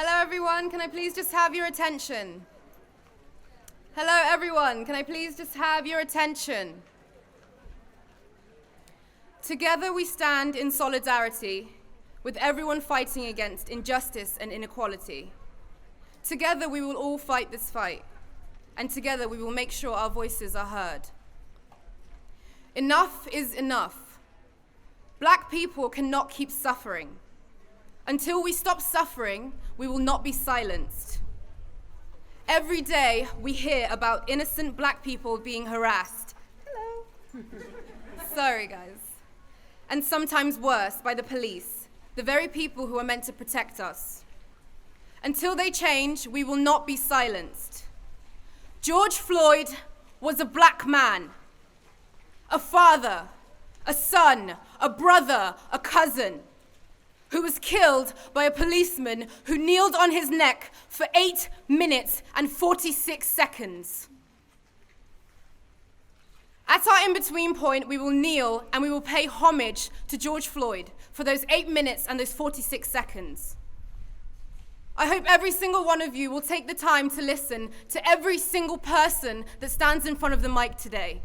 Hello everyone, can I please just have your attention? Hello everyone, can I please just have your attention? Together we stand in solidarity with everyone fighting against injustice and inequality. Together we will all fight this fight, and together we will make sure our voices are heard. Enough is enough. Black people cannot keep suffering. Until we stop suffering, we will not be silenced. Every day we hear about innocent black people being harassed. Hello. Sorry guys. And sometimes worse, by the police, the very people who are meant to protect us. Until they change, we will not be silenced. George Floyd was a black man, a father, a son, a brother, a cousin, who was killed by a policeman who kneeled on his neck for 8 minutes and 46 seconds. At our in-between point, we will kneel and we will pay homage to George Floyd for those 8 minutes and those 46 seconds. I hope every single one of you will take the time to listen to every single person that stands in front of the mic today.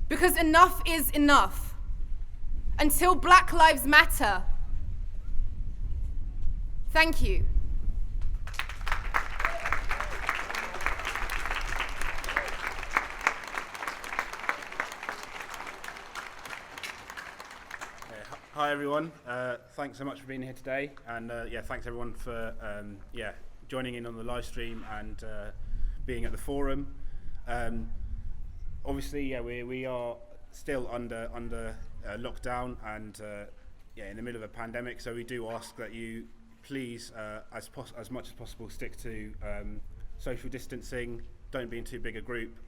Because enough is enough. Until Black Lives Matter. Thank you. Hi everyone, thanks so much for being here today, and thanks everyone for joining in on the live stream and being at the forum. Obviously, we are still under lockdown and in the middle of a pandemic, so we do ask that you please, as much as possible, stick to social distancing. Don't be in too big a group,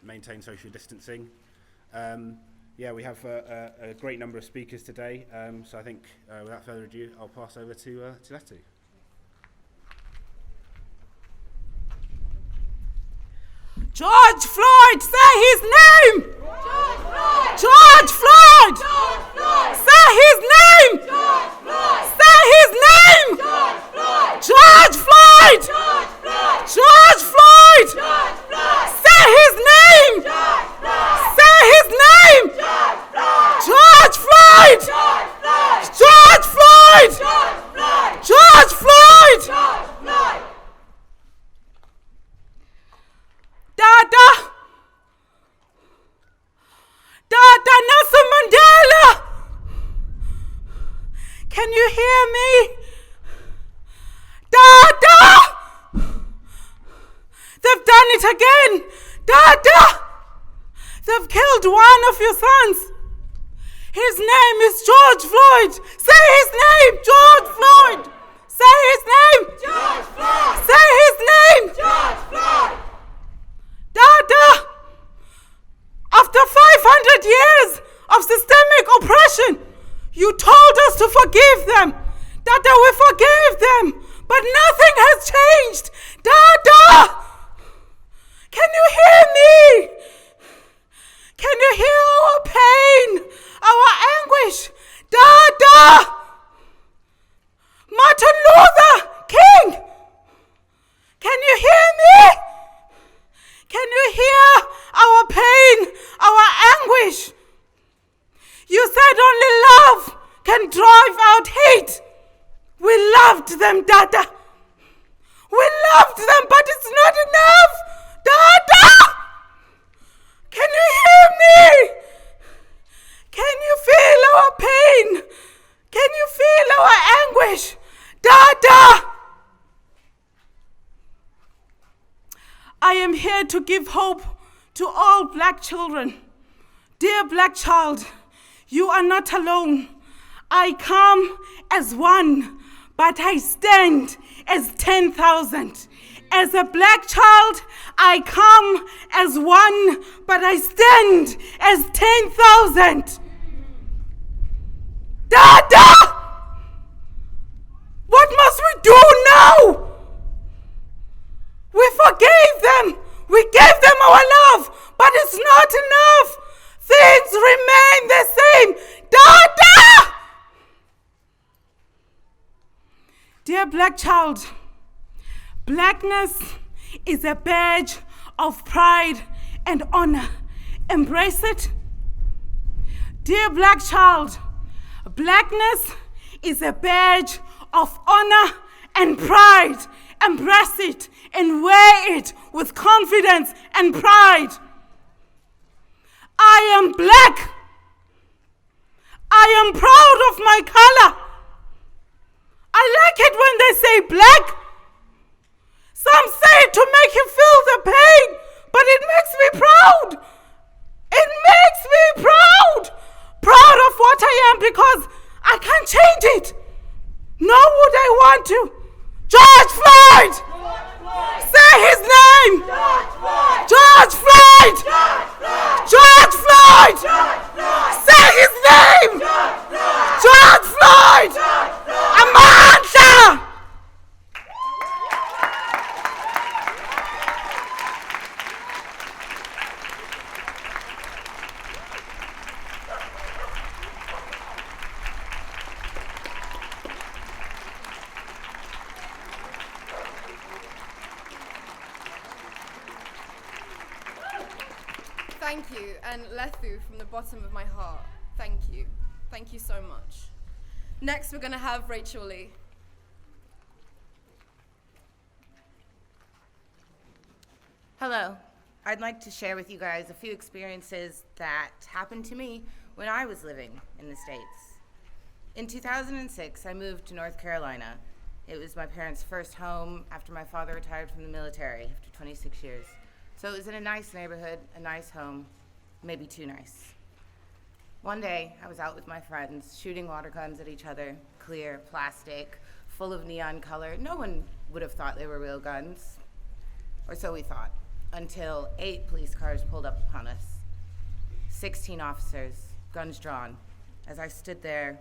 maintain social distancing. We have a great number of speakers today, so I think without further ado, I'll pass over to Leithu. George Floyd, say his name! George Floyd! George Floyd! George Floyd! Say his name! George Floyd! Say his name! George Floyd! George Floyd! George Floyd! George Floyd! George Floyd! Say his name! George Floyd! Say his name! George Floyd! George Floyd! George Floyd! George Floyd! George Floyd! Dada! Dada Nelson Mandela! Can you hear me? Dada! They've done it again! Dada! They've killed one of your sons. His name is George Floyd. Say his name, George Floyd. Say his name. George Floyd! Say his name. George Floyd! Dada, after 500 years of systemic oppression, you told us to forgive them. Dada, we forgave them, but nothing has changed. Dada, can you hear me? Can you hear our pain, our anguish? Dada, Martin Luther King, can you hear me? Can you hear our pain, our anguish? You said only love can drive out hate. We loved them, Dada. We loved them, but it's not enough. Dada! Can you hear me? Can you feel our pain? Can you feel our anguish? Dada! I am here to give hope to all black children. Dear black child, you are not alone. I come as one, but I stand as 10,000. As a black child, I come as one, but I stand as 10,000. Dada! What must we do now? We forgave them. We gave them our love, but it's not enough. Things remain the same. Dada! black child, blackness is a badge of pride and honor. Embrace it. Dear black child, blackness is a badge of honor and pride. Embrace it and wear it with confidence and pride. I am black. I am proud of my color. I like it when they say black. Some say it to make you feel the pain, but it makes me proud. It makes me proud. Proud of what I am because I can't change it. Nor would I want to. George Floyd! Say his name! George Floyd! George Floyd! Say his name! George Floyd! Amandla! Thank you, and Leithu, from the bottom of my heart, thank you. Thank you so much. Next, we're going to have Rachel Lee. Hello. I'd like to share with you guys a few experiences that happened to me when I was living in the States. In 2006, I moved to North Carolina. It was my parents' first home after my father retired from the military after 26 years. So it was in a nice neighborhood, a nice home, maybe too nice. One day, I was out with my friends, shooting water guns at each other, clear, plastic, full of neon color. No one would have thought they were real guns, or so we thought, until 8 police cars pulled up upon us. 16 officers, guns drawn, as I stood there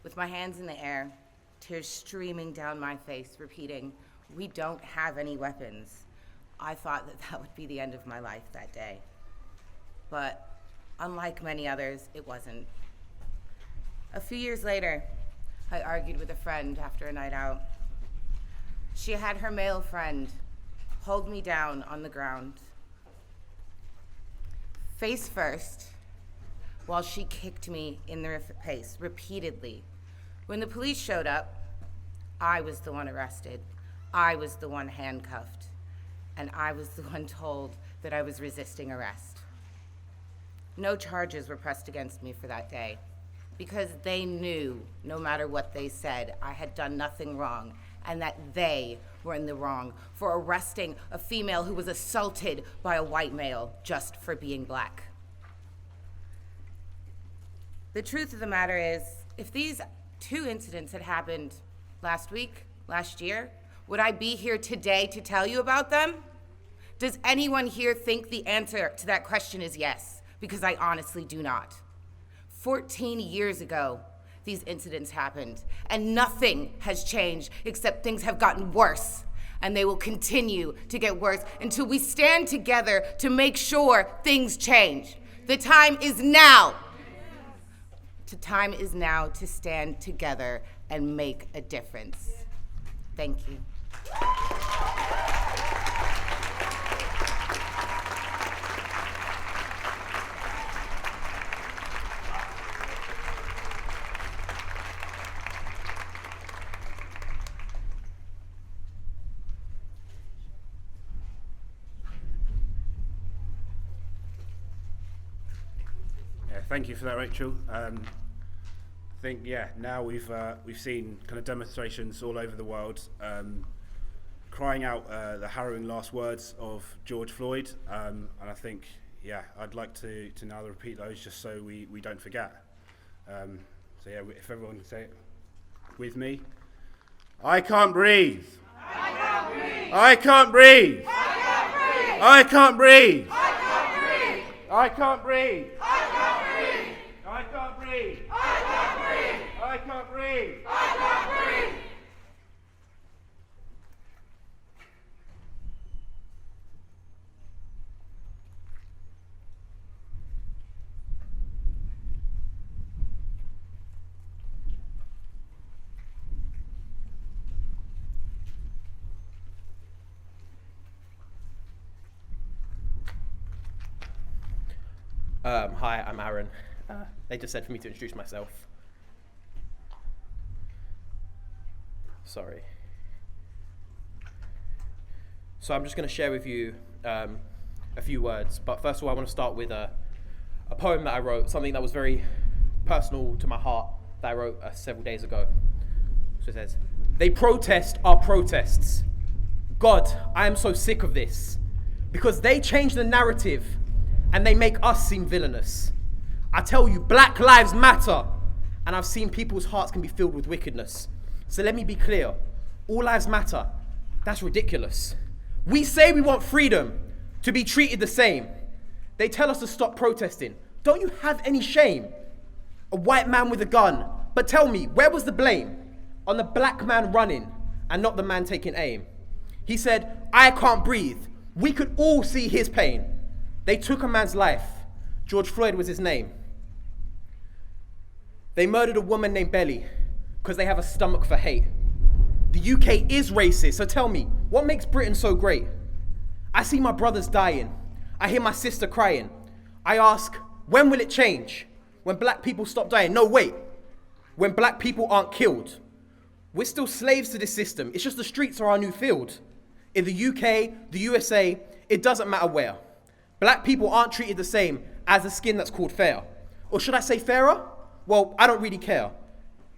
with my hands in the air, tears streaming down my face, repeating, "We don't have any weapons." I thought that would be the end of my life that day. But unlike many others, it wasn't. A few years later, I argued with a friend after a night out. She had her male friend hold me down on the ground, face first, while she kicked me in the face repeatedly. When the police showed up, I was the one arrested. I was the one handcuffed. And I was the one told that I was resisting arrest. No charges were pressed against me for that day because they knew, no matter what they said, I had done nothing wrong and that they were in the wrong for arresting a female who was assaulted by a white male just for being black. The truth of the matter is, if these 2 incidents had happened last week, last year, would I be here today to tell you about them? Does anyone here think the answer to that question is yes? Because I honestly do not. 14 years ago, these incidents happened, and nothing has changed except things have gotten worse, and they will continue to get worse until we stand together to make sure things change. The time is now. The time is now to stand together and make a difference. Thank you. Thank you for that, Rachel. I think, now we've seen kind of demonstrations all over the world crying out the harrowing last words of George Floyd, and I think, I'd like to now repeat those just so we don't forget. If everyone can say it with me. I can't breathe. I can't breathe. I can't breathe. I can't breathe. I can't breathe. I can't breathe. I can't breathe. I can't breathe. I can't breathe. Hi, I'm Aaron. They just said for me to introduce myself. Sorry. So I'm just going to share with you a few words. But first of all, I want to start with a poem that I wrote, something that was very personal to my heart that I wrote several days ago. So it says, "They protest our protests. God, I am so sick of this, because they change the narrative and they make us seem villainous. I tell you, Black Lives Matter, and I've seen people's hearts can be filled with wickedness. So let me be clear, all lives matter. That's ridiculous. We say we want freedom, to be treated the same. They tell us to stop protesting. Don't you have any shame? A white man with a gun. But tell me, where was the blame? On the black man running and not the man taking aim. He said, I can't breathe. We could all see his pain. They took a man's life. George Floyd was his name. They murdered a woman named Belly because they have a stomach for hate. The UK is racist, so tell me, what makes Britain so great? I see my brothers dying. I hear my sister crying. I ask, when will it change? When black people stop dying? No, wait. When black people aren't killed. We're still slaves to this system. It's just the streets are our new field. In the UK, the USA, it doesn't matter where. Black people aren't treated the same as the skin that's called fair. Or should I say fairer? Well, I don't really care.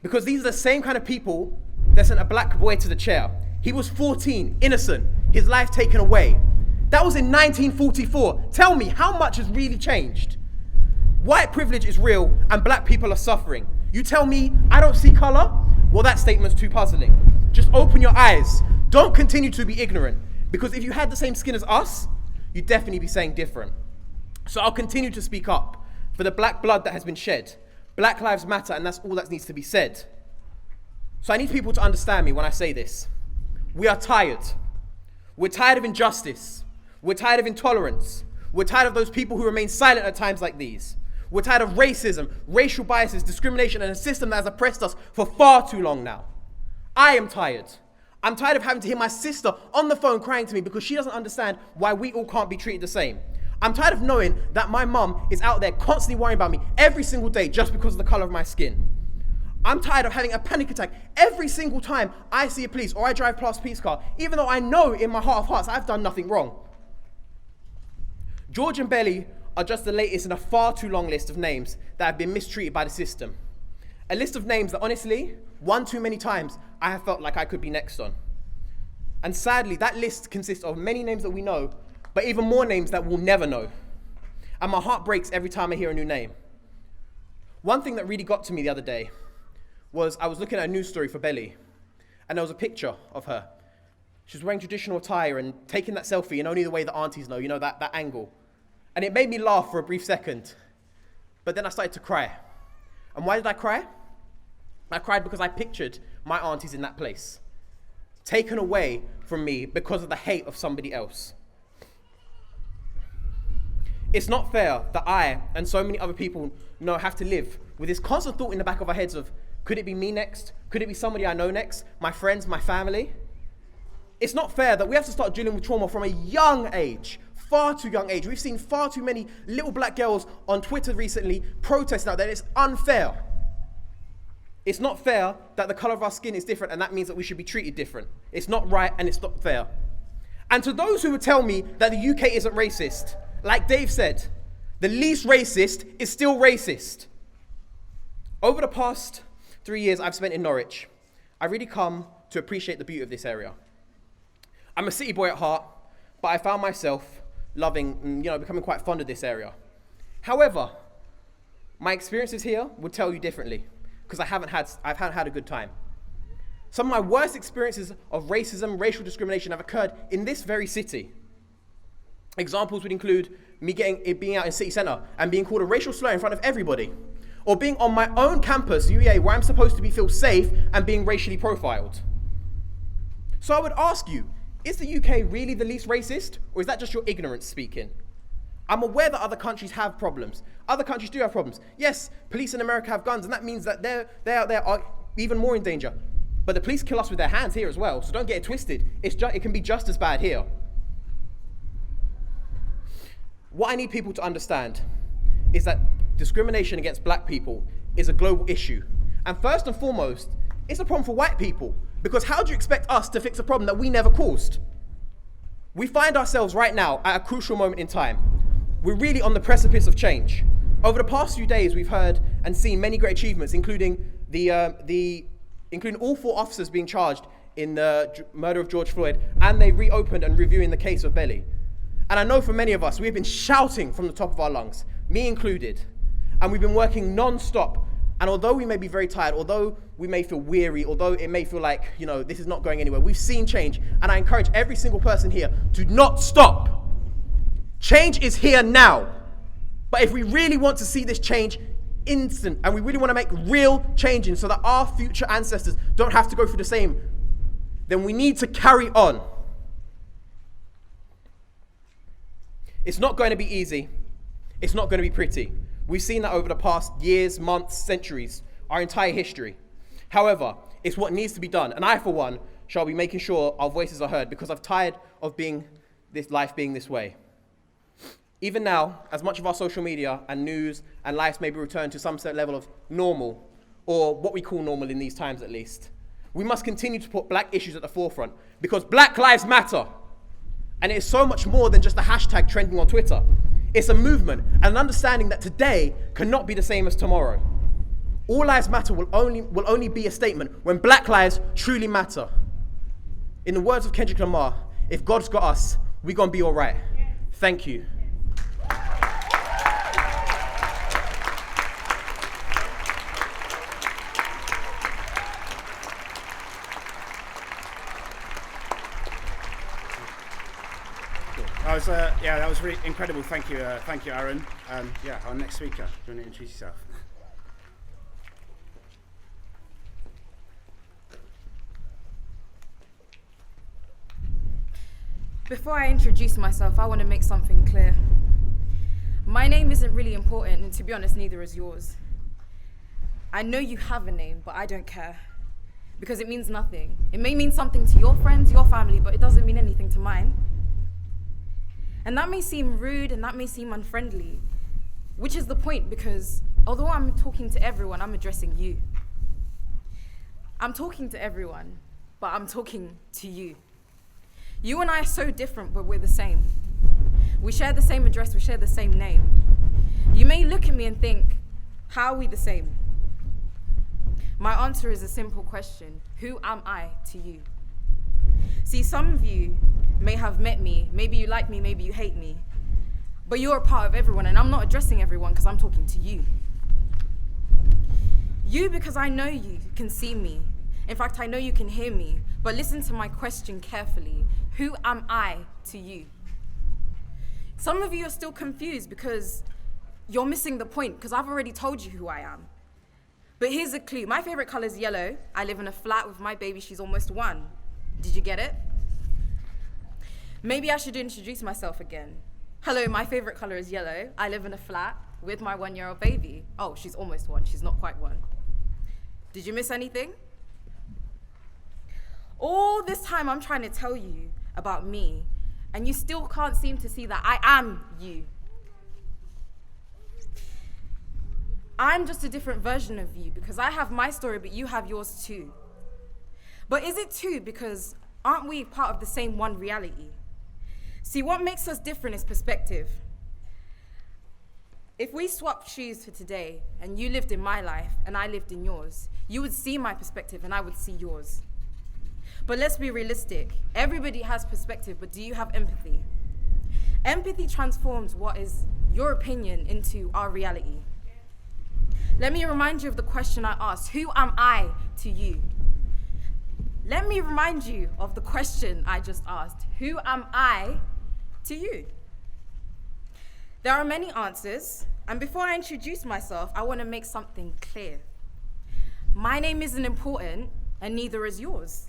Because these are the same kind of people that sent a black boy to the chair. He was 14, innocent, his life taken away. That was in 1944. Tell me, how much has really changed? White privilege is real and black people are suffering. You tell me I don't see color? Well, that statement's too puzzling. Just open your eyes. Don't continue to be ignorant. Because if you had the same skin as us, you'd definitely be saying different. So I'll continue to speak up for the black blood that has been shed. Black lives matter, and that's all that needs to be said. So I need people to understand me when I say this. We are tired. We're tired of injustice. We're tired of intolerance. We're tired of those people who remain silent at times like these. We're tired of racism, racial biases, discrimination, and a system that has oppressed us for far too long now. I am tired. I'm tired of having to hear my sister on the phone crying to me because she doesn't understand why we all can't be treated the same. I'm tired of knowing that my mum is out there constantly worrying about me every single day just because of the color of my skin. I'm tired of having a panic attack every single time I see a police or I drive past a police car, even though I know in my heart of hearts I've done nothing wrong. George and Belly are just the latest in a far too long list of names that have been mistreated by the system. A list of names that honestly, one too many times, I have felt like I could be next on. And sadly, that list consists of many names that we know, but even more names that we'll never know. And my heart breaks every time I hear a new name. One thing that really got to me the other day was I was looking at a news story for Belly, and there was a picture of her. She was wearing traditional attire and taking that selfie in only the way that aunties know, you know, that angle. And it made me laugh for a brief second, but then I started to cry. And why did I cry? I cried because I pictured my aunties in that place, taken away from me because of the hate of somebody else. It's not fair that I and so many other people have to live with this constant thought in the back of our heads of, could it be me next? Could it be somebody I know next? My friends, my family? It's not fair that we have to start dealing with trauma from a young age, far too young age. We've seen far too many little black girls on Twitter recently protesting out there. It's unfair. It's not fair that the color of our skin is different and that means that we should be treated different. It's not right and it's not fair. And to those who would tell me that the UK isn't racist, like Dave said, the least racist is still racist. Over the past 3 years I've spent in Norwich, I've really come to appreciate the beauty of this area. I'm a city boy at heart, but I found myself loving, becoming quite fond of this area. However, my experiences here would tell you differently, because I haven't had a good time. Some of my worst experiences of racism, racial discrimination have occurred in this very city. Examples would include me being out in city centre and being called a racial slur in front of everybody, or being on my own campus, UEA, where I'm supposed to feel safe and being racially profiled. So I would ask you, is the UK really the least racist, or is that just your ignorance speaking? I'm aware that other countries have problems. Other countries do have problems. Yes, police in America have guns, and that means that they out there are even more in danger. But the police kill us with their hands here as well, so don't get it twisted. It can be just as bad here. What I need people to understand is that discrimination against black people is a global issue. And first and foremost, it's a problem for white people, because how do you expect us to fix a problem that we never caused? We find ourselves right now at a crucial moment in time. We're really on the precipice of change. Over the past few days, we've heard and seen many great achievements, including including all 4 officers being charged in the murder of George Floyd, and they reopened and reviewing the case of Belly. And I know for many of us, we've been shouting from the top of our lungs, me included, and we've been working non-stop. And although we may be very tired, although we may feel weary, although it may feel like, this is not going anywhere, we've seen change. And I encourage every single person here to not stop. Change is here now. But if we really want to see this change instant, and we really want to make real changes so that our future ancestors don't have to go through the same, then we need to carry on. It's not going to be easy. It's not going to be pretty. We've seen that over the past years, months, centuries, our entire history. However, it's what needs to be done. And I, for one, shall be making sure our voices are heard, because I'm tired of life being this way. Even now, as much of our social media and news and lives may be returned to some certain level of normal, or what we call normal in these times at least, we must continue to put black issues at the forefront, because Black Lives Matter. And it is so much more than just a hashtag trending on Twitter. It's a movement and an understanding that today cannot be the same as tomorrow. All lives matter will only be a statement when black lives truly matter. In the words of Kendrick Lamar, if God's got us, we're gonna be all right. Thank you. That was really incredible. Thank you, Aaron. Our next speaker. Do you want to introduce yourself? Before I introduce myself, I want to make something clear. My name isn't really important, and to be honest, neither is yours. I know you have a name, but I don't care, because it means nothing. It may mean something to your friends, your family, but it doesn't mean anything to mine. And that may seem rude and that may seem unfriendly, which is the point, because although I'm talking to everyone, I'm addressing you. I'm talking to everyone, but I'm talking to you. You and I are so different, but we're the same. We share the same address, we share the same name. You may look at me and think, how are we the same? My answer is a simple question. Who am I to you? See, some of you may have met me, maybe you like me, maybe you hate me, but you're a part of everyone, and I'm not addressing everyone because I'm talking to you. You, because I know you can see me. In fact, I know you can hear me, but listen to my question carefully. Who am I to you? Some of you are still confused because you're missing the point, because I've already told you who I am. But here's a clue. My favorite color is yellow. I live in a flat with my baby. She's almost 1. Did you get it? Maybe I should introduce myself again. Hello, my favorite color is yellow. I live in a flat with my 1-year-old baby. Oh, she's almost 1. She's not quite 1. Did you miss anything? All this time I'm trying to tell you about me, and you still can't seem to see that I am you. I'm just a different version of you, because I have my story, but you have yours too. But is it too, because aren't we part of the same one reality? See, what makes us different is perspective. If we swapped shoes for today, and you lived in my life, and I lived in yours, you would see my perspective, and I would see yours. But let's be realistic. Everybody has perspective, but do you have empathy? Empathy transforms what is your opinion into our reality. Let me remind you of the question I asked. Who am I to you? Let me remind you of the question I just asked. Who am I to you? There are many answers, and before I introduce myself, I want to make something clear. My name isn't important, and neither is yours.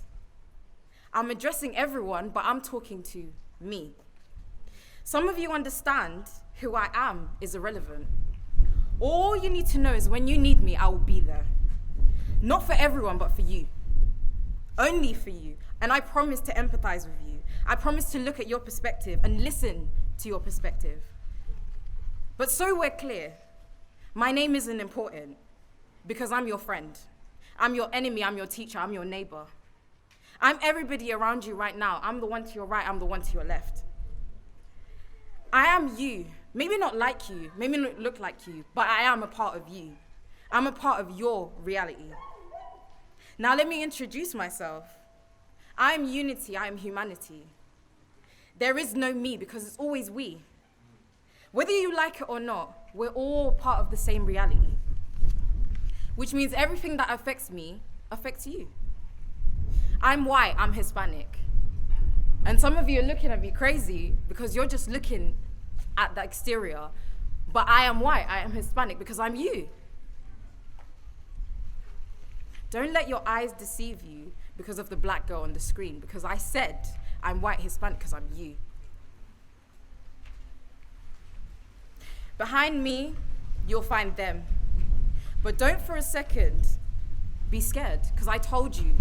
I'm addressing everyone, but I'm talking to me. Some of you understand who I am is irrelevant. All you need to know is when you need me, I will be there. Not for everyone, but for you. Only for you. And I promise to empathize with you. I promise to look at your perspective and listen to your perspective. But so we're clear, My name isn't important because I'm your friend. I'm your enemy, I'm your teacher, I'm your neighbor. I'm everybody around you right now. I'm the one to your right, I'm the one to your left. I am you. Maybe not like you, maybe not look like you, but I am a part of you. I'm a part of your reality. Now let me introduce myself. I am unity, I am humanity. There is no me because it's always we. Whether you like it or not, we're all part of the same reality. Which means everything that affects me affects you. I'm white, I'm Hispanic. And some of you are looking at me crazy because you're just looking at the exterior. But I am white, I am Hispanic because I'm you. Don't let your eyes deceive you because of the black girl on the screen, because I said I'm white Hispanic because I'm you. Behind me, you'll find them. But don't for a second be scared, because I told you,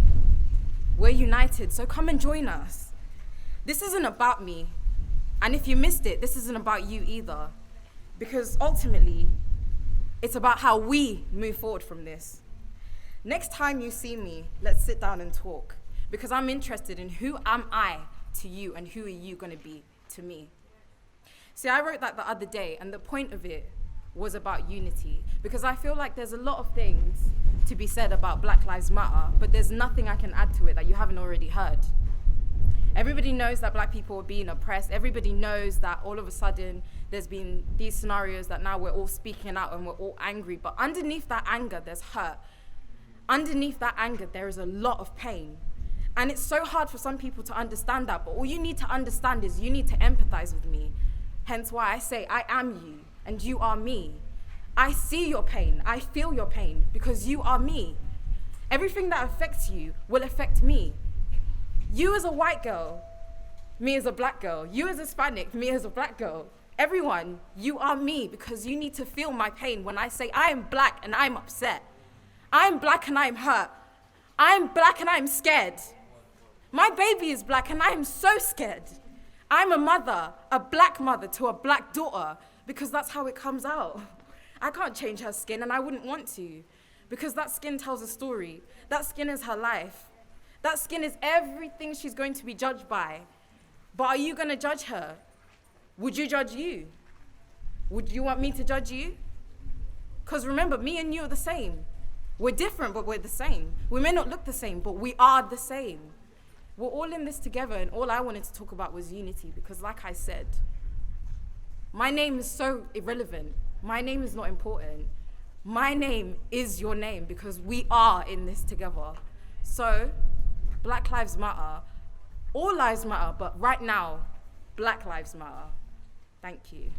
we're united, so come and join us. This isn't about me, and if you missed it, this isn't about you either, because ultimately, it's about how we move forward from this. Next time you see me, let's sit down and talk, because I'm interested in who am I to you and who are you going to be to me. See, I wrote that the other day, and the point of it was about unity, because I feel like there's a lot of things to be said about Black Lives Matter, but there's nothing I can add to it that you haven't already heard. Everybody knows that black people are being oppressed. Everybody knows that all of a sudden there's been these scenarios that now we're all speaking out and we're all angry, but underneath that anger, there's hurt. Underneath that anger, there is a lot of pain. And it's so hard for some people to understand that, but all you need to understand is you need to empathize with me. Hence why I say I am you and you are me. I see your pain, I feel your pain because you are me. Everything that affects you will affect me. You as a white girl, me as a black girl. You as Hispanic, me as a black girl. Everyone, you are me because you need to feel my pain when I say I am black and I'm upset. I am black and I am hurt. I am black and I am scared. My baby is black and I am so scared. I'm a mother, a black mother to a black daughter, because that's how it comes out. I can't change her skin, and I wouldn't want to, because that skin tells a story. That skin is her life. That skin is everything she's going to be judged by. But are you going to judge her? Would you judge you? Would you want me to judge you? Because remember, me and you are the same. We're different, but we're the same. We may not look the same, but we are the same. We're all in this together, and all I wanted to talk about was unity, because like I said, my name is so irrelevant. My name is not important. My name is your name, because we are in this together. So, Black Lives Matter. All lives matter, but right now, Black Lives Matter. Thank you.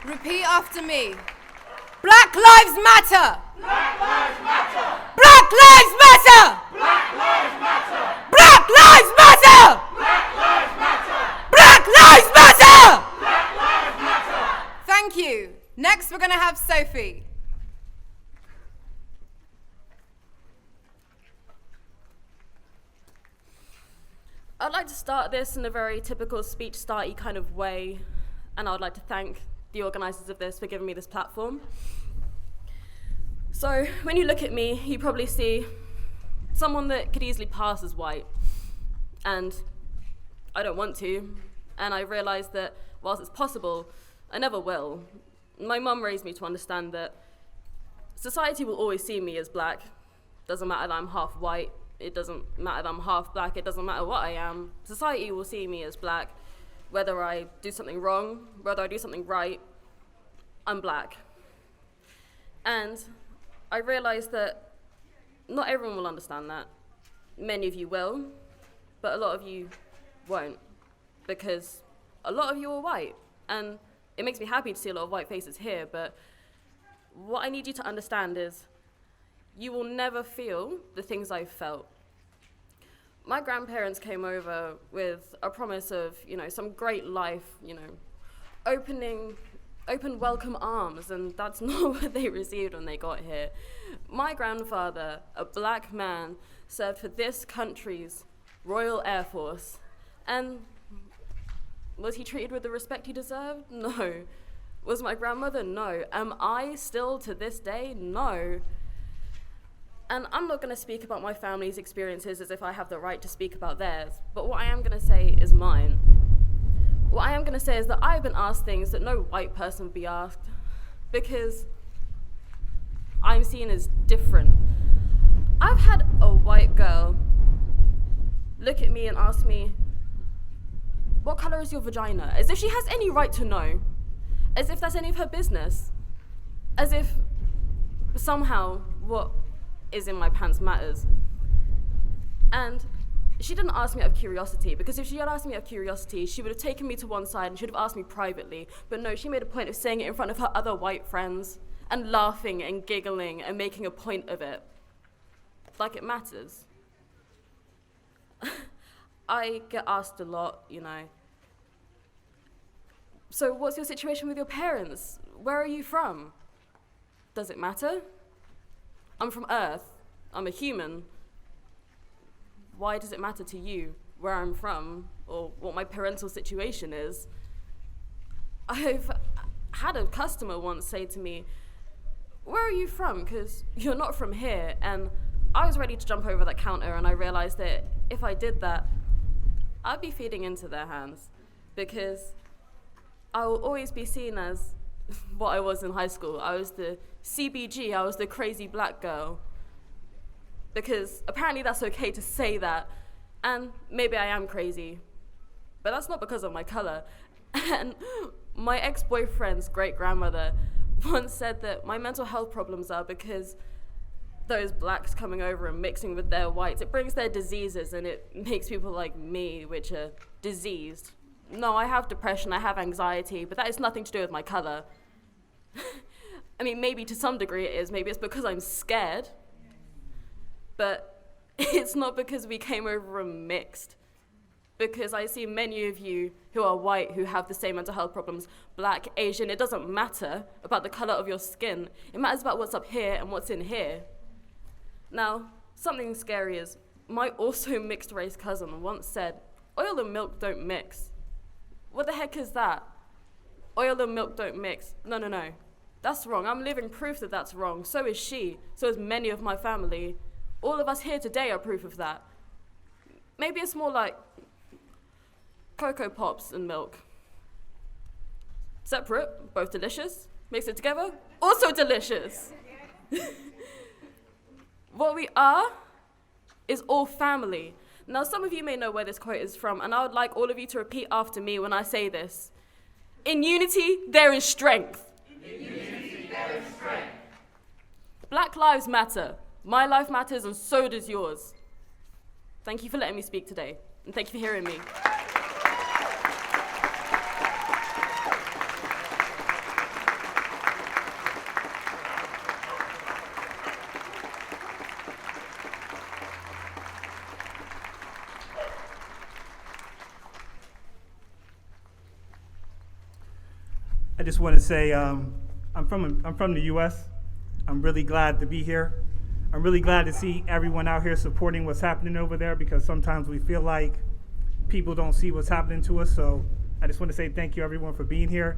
Repeat after me. Black Lives Matter! Black Lives Matter! Black Lives Matter! Black Lives Matter! Black Lives Matter! Black Lives Matter! Black Lives Matter! Black Lives Matter! Thank you. Next, we're going to have Sophie. I'd like to start this in a very typical speech starty kind of way, and I would like to thank the organisers of this for giving me this platform. So when you look at me, you probably see someone that could easily pass as white, and I don't want to, and I realise that whilst it's possible, I never will. My mum raised me to understand that society will always see me as black. Doesn't matter that I'm half white, it doesn't matter that I'm half black, it doesn't matter what I am. Society will see me as black. Whether I do something wrong, whether I do something right, I'm black. And I realised that not everyone will understand that. Many of you will, but a lot of you won't, because a lot of you are white. And it makes me happy to see a lot of white faces here, but what I need you to understand is you will never feel the things I've felt. My grandparents came over with a promise of, some great life, opening open welcome arms, and that's not what they received when they got here. My grandfather, a black man, served for this country's Royal Air Force, and was he treated with the respect he deserved? No. Was my grandmother? No. Am I still to this day? No. And I'm not going to speak about my family's experiences as if I have the right to speak about theirs, but what I am going to say is mine. What I am going to say is that I've been asked things that no white person would be asked, because I'm seen as different. I've had a white girl look at me and ask me, "What color is your vagina?" As if she has any right to know. As if that's any of her business. As if somehow what is in my pants matters. And she didn't ask me out of curiosity, because if she had asked me out of curiosity, she would have taken me to one side and she would have asked me privately. But no, she made a point of saying it in front of her other white friends and laughing and giggling and making a point of it. Like it matters. I get asked a lot, you know. So what's your situation with your parents? Where are you from? Does it matter? I'm from Earth. I'm a human. Why does it matter to you where I'm from or what my parental situation is? I've had a customer once say to me, "Where are you from? Because you're not from here." And I was ready to jump over that counter, and I realized that if I did that, I'd be feeding into their hands, because I will always be seen as what I was in high school. I was the CBG, I was the crazy black girl. Because apparently that's okay to say that, and maybe I am crazy, but that's not because of my color. And my ex-boyfriend's great-grandmother once said that my mental health problems are because those blacks coming over and mixing with their whites, it brings their diseases and it makes people like me, which are diseased. No, I have depression, I have anxiety, but that has nothing to do with my color. I mean, maybe to some degree it is. Maybe it's because I'm scared. But it's not because we came over and mixed. Because I see many of you who are white who have the same mental health problems, black, Asian. It doesn't matter about the color of your skin. It matters about what's up here and what's in here. Now, something scary is my also mixed race cousin once said, "Oil and milk don't mix." What the heck is that? Oil and milk don't mix. No. That's wrong. I'm living proof that that's wrong. So is she. So is many of my family. All of us here today are proof of that. Maybe it's more like Cocoa Pops and milk. Separate, both delicious. Mix it together, also delicious. What we are is all family. Now, some of you may know where this quote is from, and I would like all of you to repeat after me when I say this. In unity, there is strength. In unity, there is strength. Black lives matter. My life matters, and so does yours. Thank you for letting me speak today, and thank you for hearing me. I just want to say I'm from the U.S. I'm really glad to be here. I'm really glad to see everyone out here supporting what's happening over there, because sometimes we feel like people don't see what's happening to us. So I just want to say thank you, everyone, for being here.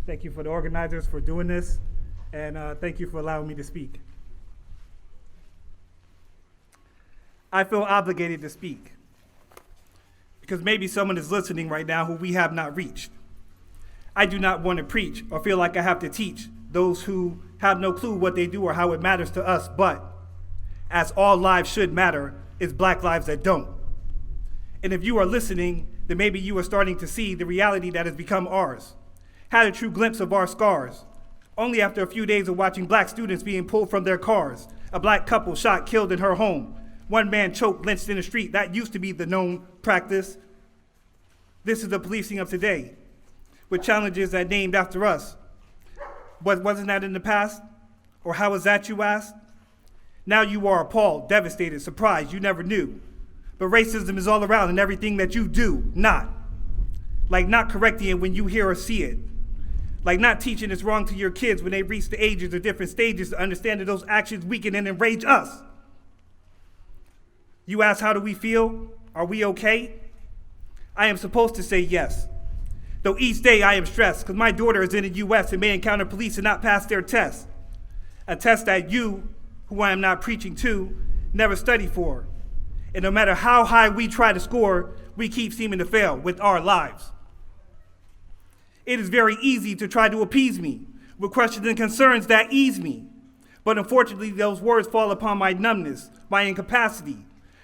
Thank you for the organizers for doing this. And thank you for allowing me to speak. I feel obligated to speak because maybe someone is listening right now who we have not reached. I do not want to preach or feel like I have to teach those who have no clue what they do or how it matters to us, but as all lives should matter, it's black lives that don't. And if you are listening, then maybe you are starting to see the reality that has become ours. Had a true glimpse of our scars. Only after a few days of watching black students being pulled from their cars, a black couple shot, killed in her home, one man choked, lynched in the street. That used to be the known practice. This is the policing of today, with challenges that named after us. Wasn't that in the past? Or how was that, you ask? Now you are appalled, devastated, surprised, you never knew. But racism is all around in everything that you do, not. Like not correcting it when you hear or see it. Like not teaching it's wrong to your kids when they reach the ages or different stages to understand that those actions weaken and enrage us. You ask, how do we feel? Are we okay? I am supposed to say yes. Though each day I am stressed because my daughter is in the U.S. and may encounter police and not pass their test. A test that you, who I am not preaching to, never study for. And no matter how high we try to score, we keep seeming to fail with our lives. It is very easy to try to appease me with questions and concerns that ease me. But unfortunately, those words fall upon my numbness, my incapacity,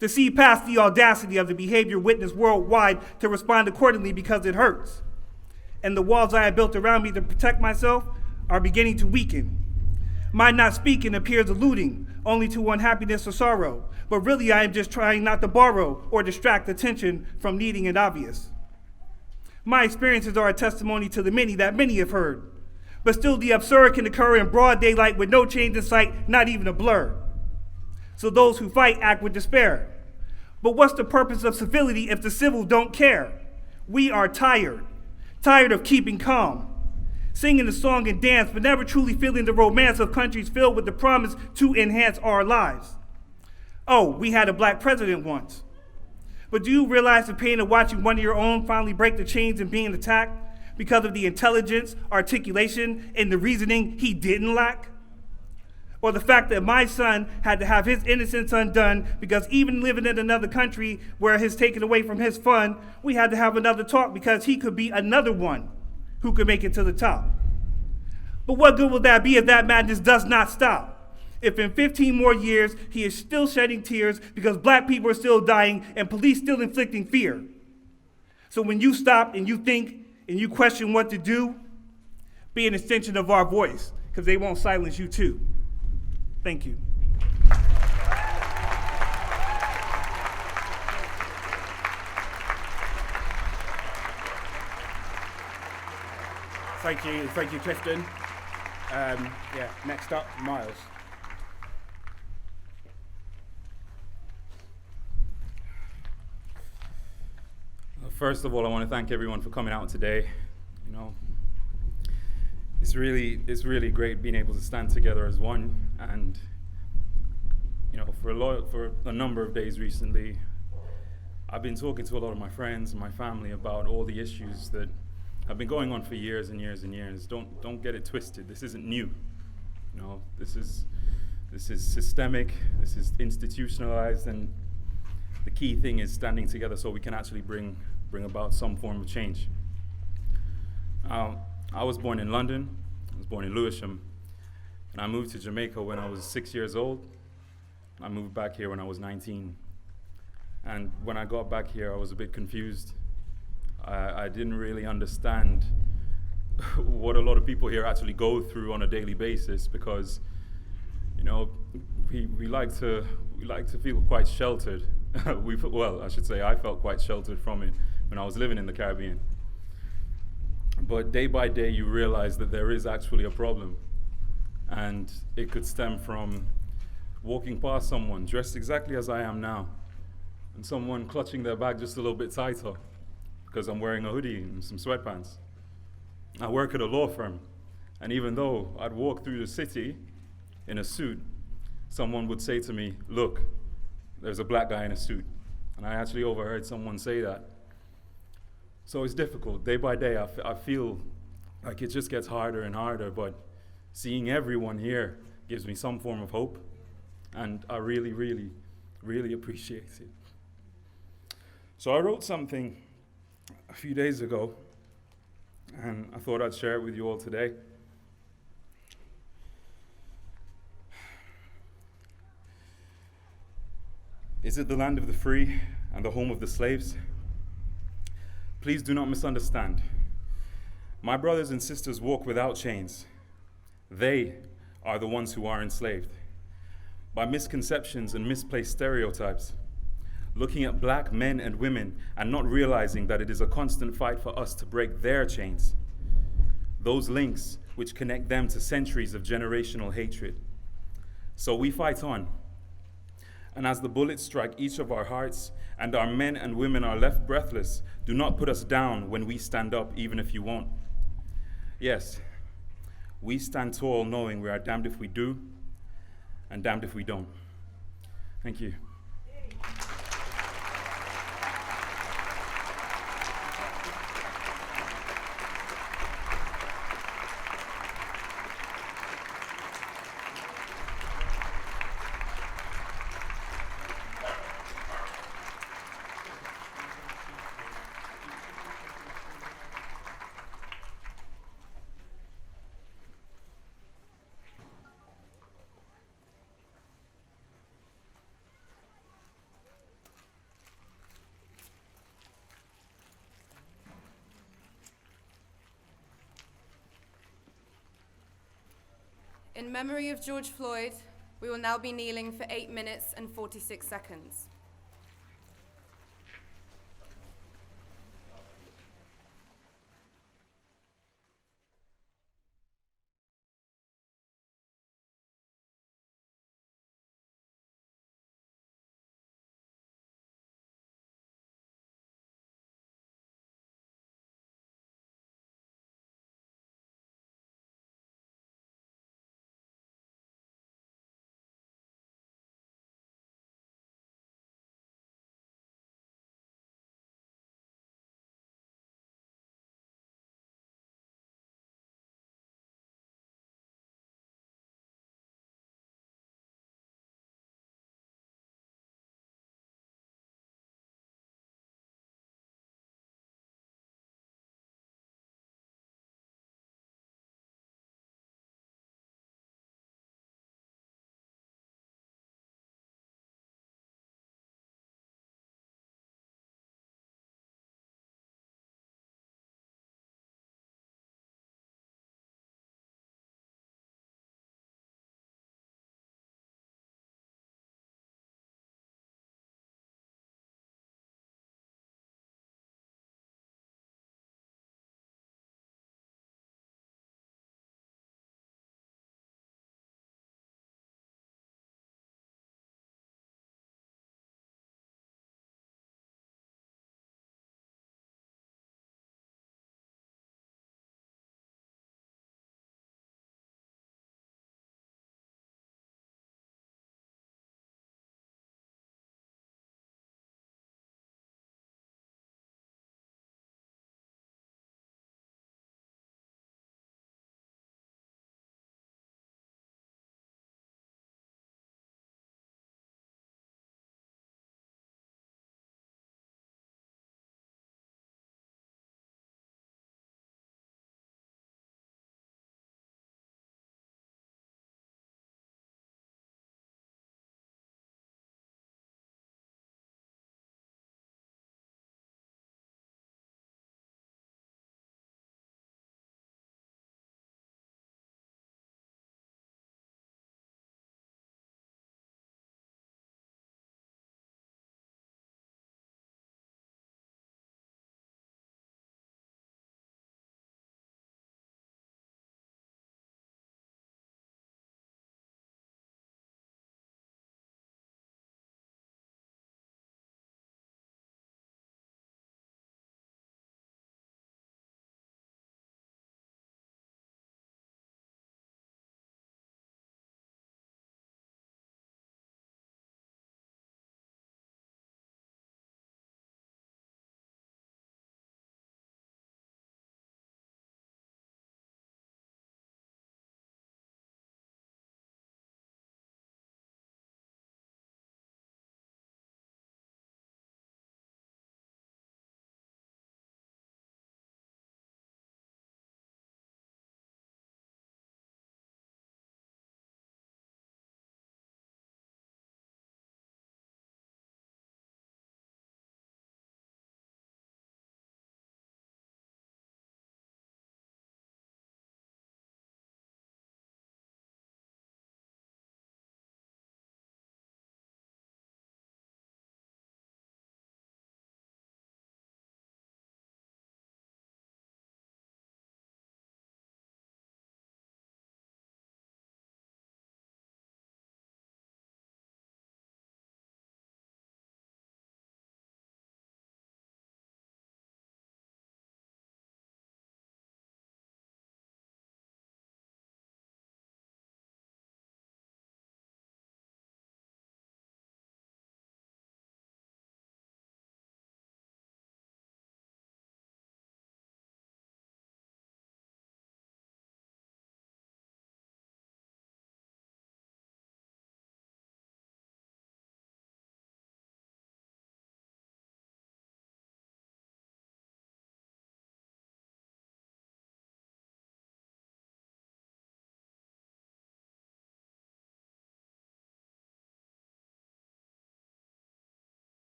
to see past the audacity of the behavior witnessed worldwide to respond accordingly because it hurts. And the walls I have built around me to protect myself are beginning to weaken. My not speaking appears alluding only to unhappiness or sorrow, but really I am just trying not to borrow or distract attention from needing it obvious. My experiences are a testimony to the many that many have heard, but still the absurd can occur in broad daylight with no change in sight, not even a blur. So those who fight act with despair. But what's the purpose of civility if the civil don't care? We are tired of keeping calm, singing the song and dance, but never truly feeling the romance of countries filled with the promise to enhance our lives. Oh, we had a black president once. But do you realize the pain of watching one of your own finally break the chains and being attacked because of the intelligence, articulation, and the reasoning he didn't lack? Or the fact that my son had to have his innocence undone because even living in another country where it's taken away from his fun, we had to have another talk because he could be another one who could make it to the top. But what good will that be if that madness does not stop? If in 15 more years he is still shedding tears because black people are still dying and police still inflicting fear. So when you stop and you think and you question what to do, be an extension of our voice because they won't silence you too. Thank you. Thank you, Clifton. Next up, Myles. First of all, I want to thank everyone for coming out today. You know, it's really great being able to stand together as one. And you know, for a number of days recently, I've been talking to a lot of my friends and my family about all the issues that have been going on for years and years and years. Don't get it twisted. This isn't new. You know, this is systemic. This is institutionalized, and the key thing is standing together so we can actually bring about some form of change. I was born in London. I was born in Lewisham, and I moved to Jamaica when I was 6 years old. I moved back here when I was 19. And when I got back here, I was a bit confused. I didn't really understand what a lot of people here actually go through on a daily basis because, you know, we like to feel quite sheltered. I felt quite sheltered from it when I was living in the Caribbean. But day by day, you realize that there is actually a problem. And it could stem from walking past someone dressed exactly as I am now, and someone clutching their bag just a little bit tighter because I'm wearing a hoodie and some sweatpants. I work at a law firm, and even though I'd walk through the city in a suit, someone would say to me, "Look, there's a black guy in a suit." And I actually overheard someone say that. So it's difficult. Day by day, I feel like it just gets harder and harder, but seeing everyone here gives me some form of hope, and I really, really, really appreciate it. So I wrote something a few days ago, and I thought I'd share it with you all today. Is it the land of the free and the home of the slaves? Please do not misunderstand. My brothers and sisters walk without chains. They are the ones who are enslaved by misconceptions and misplaced stereotypes, looking at black men and women and not realizing that it is a constant fight for us to break their chains, those links which connect them to centuries of generational hatred. So we fight on. And as the bullets strike each of our hearts and our men and women are left breathless, do not put us down when we stand up, even if you won't. Yes, we stand tall knowing we are damned if we do and damned if we don't. Thank you. In memory of George Floyd, we will now be kneeling for 8 minutes and 46 seconds.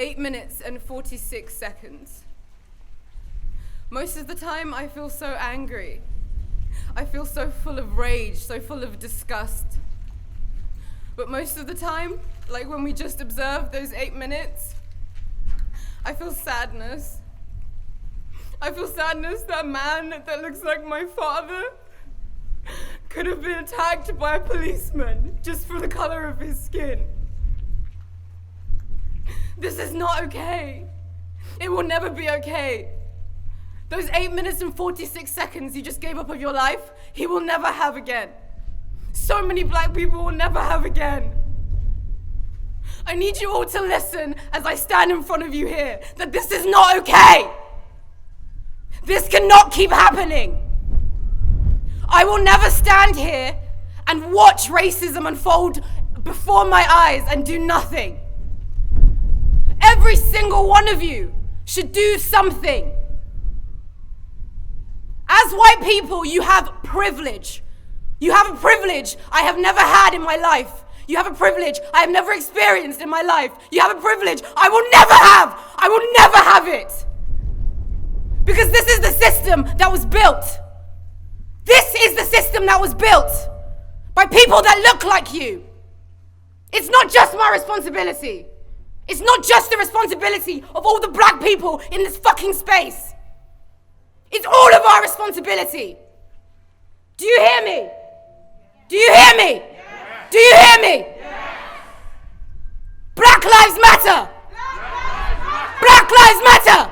8 minutes and 46 seconds. Most of the time, I feel so angry. I feel so full of rage, so full of disgust. But most of the time, like when we just observed those 8 minutes, I feel sadness. I feel sadness that a man that looks like my father could have been attacked by a policeman just for the color of his skin. This is not okay. It will never be okay. Those 8 minutes and 46 seconds you just gave up of your life, he will never have again. So many black people will never have again. I need you all to listen as I stand in front of you here, that this is not okay. This cannot keep happening. I will never stand here and watch racism unfold before my eyes and do nothing. Every single one of you should do something. As white people, you have privilege. You have a privilege I have never had in my life. You have a privilege I have never experienced in my life. You have a privilege I will never have. I will never have it. Because this is the system that was built. This is the system that was built by people that look like you. It's not just my responsibility. It's not just the responsibility of all the black people in this fucking space. It's all of our responsibility. Do you hear me? Do you hear me? Yes. Do you hear me? Yes. Black lives matter. Black lives matter.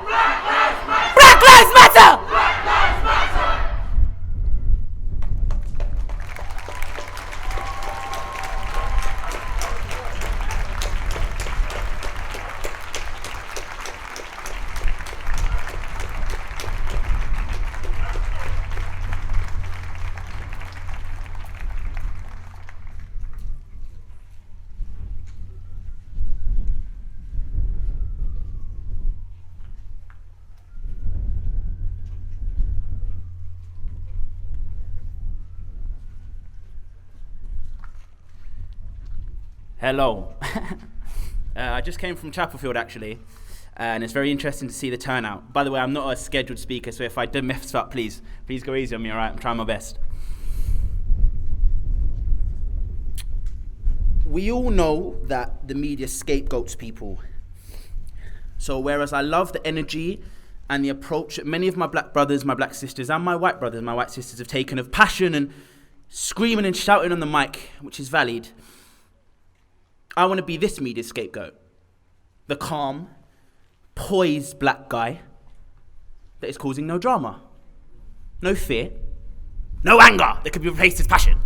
Black lives matter. Black lives matter. Hello. I just came from Chapelfield actually, and it's very interesting to see the turnout. By the way, I'm not a scheduled speaker, so if I do mess up, please go easy on me, alright? I'm trying my best. We all know that the media scapegoats people. So whereas I love the energy and the approach that many of my black brothers, my black sisters, and my white brothers, my white sisters have taken of passion and screaming and shouting on the mic, which is valid, I want to be this media scapegoat. The calm, poised black guy that is causing no drama, no fear, no anger that could be replaced as passion.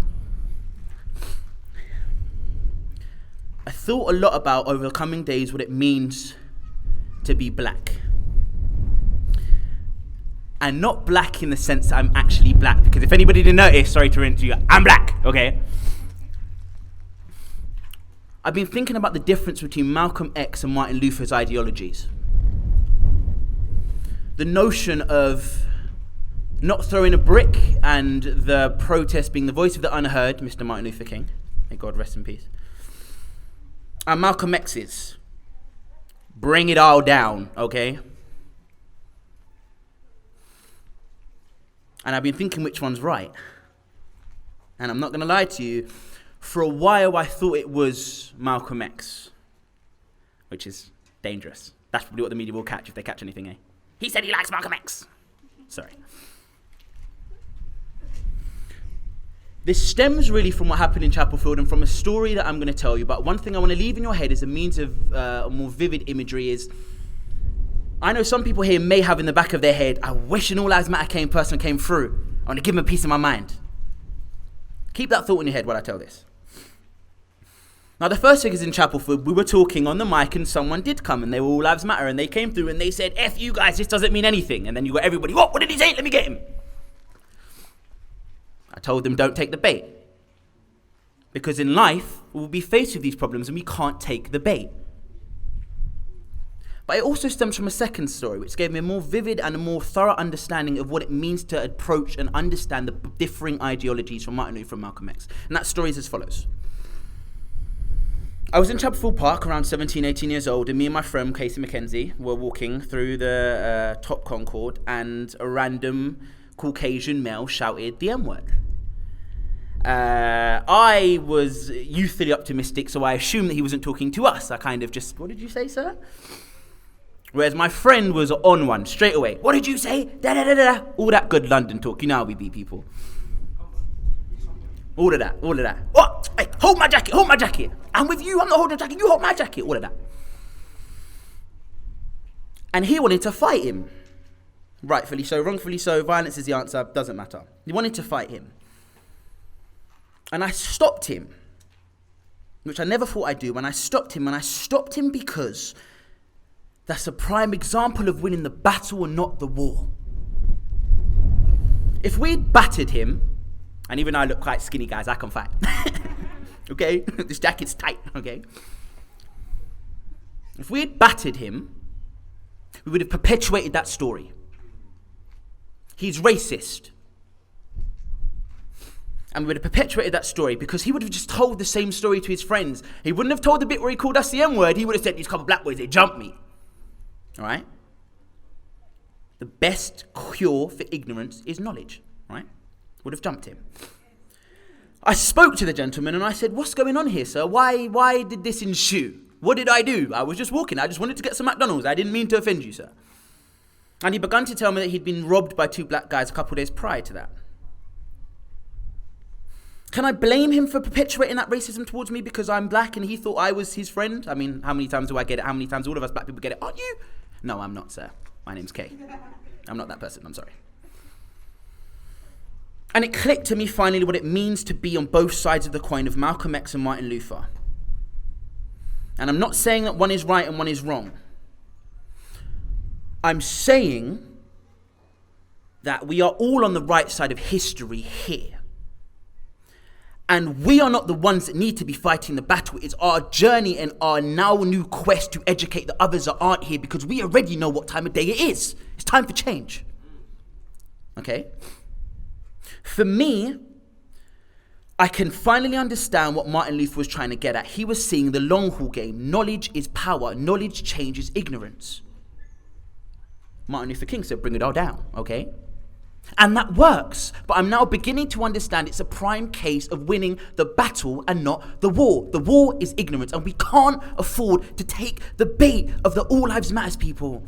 I thought a lot about over the coming days what it means to be black. And not black in the sense that I'm actually black, because if anybody didn't notice, sorry to interrupt you, I'm black, okay? I've been thinking about the difference between Malcolm X and Martin Luther's ideologies. The notion of not throwing a brick and the protest being the voice of the unheard, Mr. Martin Luther King, may God rest in peace. And Malcolm X's, bring it all down, okay? And I've been thinking which one's right. And I'm not gonna lie to you, for a while, I thought it was Malcolm X, which is dangerous. That's probably what the media will catch if they catch anything, eh? He said he likes Malcolm X. Sorry. This stems really from what happened in Chapelfield and from a story that I'm going to tell you. But one thing I want to leave in your head as a means of more vivid imagery is, I know some people here may have in the back of their head, I wish an All Lives Matter person came through. I want to give them a piece of my mind. Keep that thought in your head while I tell this. Now, the first thing is in Chapelfield, we were talking on the mic and someone did come and they were All Lives Matter and they came through and they said, F you guys, this doesn't mean anything. And then you got everybody, what did he say? Let me get him. I told them, don't take the bait. Because in life, we'll be faced with these problems and we can't take the bait. But it also stems from a second story, which gave me a more vivid and a more thorough understanding of what it means to approach and understand the differing ideologies from Martin Luther and Malcolm X. And that story is as follows. I was in Eaton Park around 17, 18 years old, and me and my friend Casey McKenzie were walking through the top concord, and a random Caucasian male shouted the M-word. I was youthfully optimistic, so I assumed that he wasn't talking to us. I kind of just, what did you say, sir? Whereas my friend was on one straight away. What did you say? Da-da-da-da. All that good London talk. You know how we be, people. All of that. What? Hey, hold my jacket. I'm with you. I'm not holding the jacket. You hold my jacket. All of that. And he wanted to fight him. Rightfully so, wrongfully so. Violence is the answer. Doesn't matter. He wanted to fight him. And I stopped him, which I never thought I'd do. And I stopped him because that's a prime example of winning the battle and not the war. If we'd battered him, and even though I look quite skinny, guys, I can fight. Okay? This jacket's tight, okay? If we had battered him, we would have perpetuated that story. He's racist. And we would have perpetuated that story because he would have just told the same story to his friends. He wouldn't have told the bit where he called us the M-word. He would have said, these couple black boys, they jumped me. All right? The best cure for ignorance is knowledge, right? Would have jumped him. I spoke to the gentleman and I said, what's going on here, sir? Why did this ensue? What did I do? I was just walking. I just wanted to get some McDonald's. I didn't mean to offend you, sir. And he began to tell me that he'd been robbed by 2 black guys a couple of days prior to that. Can I blame him for perpetuating that racism towards me because I'm black and he thought I was his friend? I mean, how many times do I get it? How many times all of us black people get it? Aren't you? No, I'm not, sir. My name's Kay. I'm not that person. I'm sorry. And it clicked to me finally what it means to be on both sides of the coin of Malcolm X and Martin Luther. And I'm not saying that one is right and one is wrong. I'm saying that we are all on the right side of history here. And we are not the ones that need to be fighting the battle. It's our journey and our now new quest to educate the others that aren't here because we already know what time of day it is. It's time for change. Okay? For me, I can finally understand what Martin Luther was trying to get at. He was seeing the long haul game. Knowledge is power. Knowledge changes ignorance. Martin Luther King said, bring it all down, okay? And that works. But I'm now beginning to understand it's a prime case of winning the battle and not the war. The war is ignorance, and we can't afford to take the bait of the All Lives Matters people.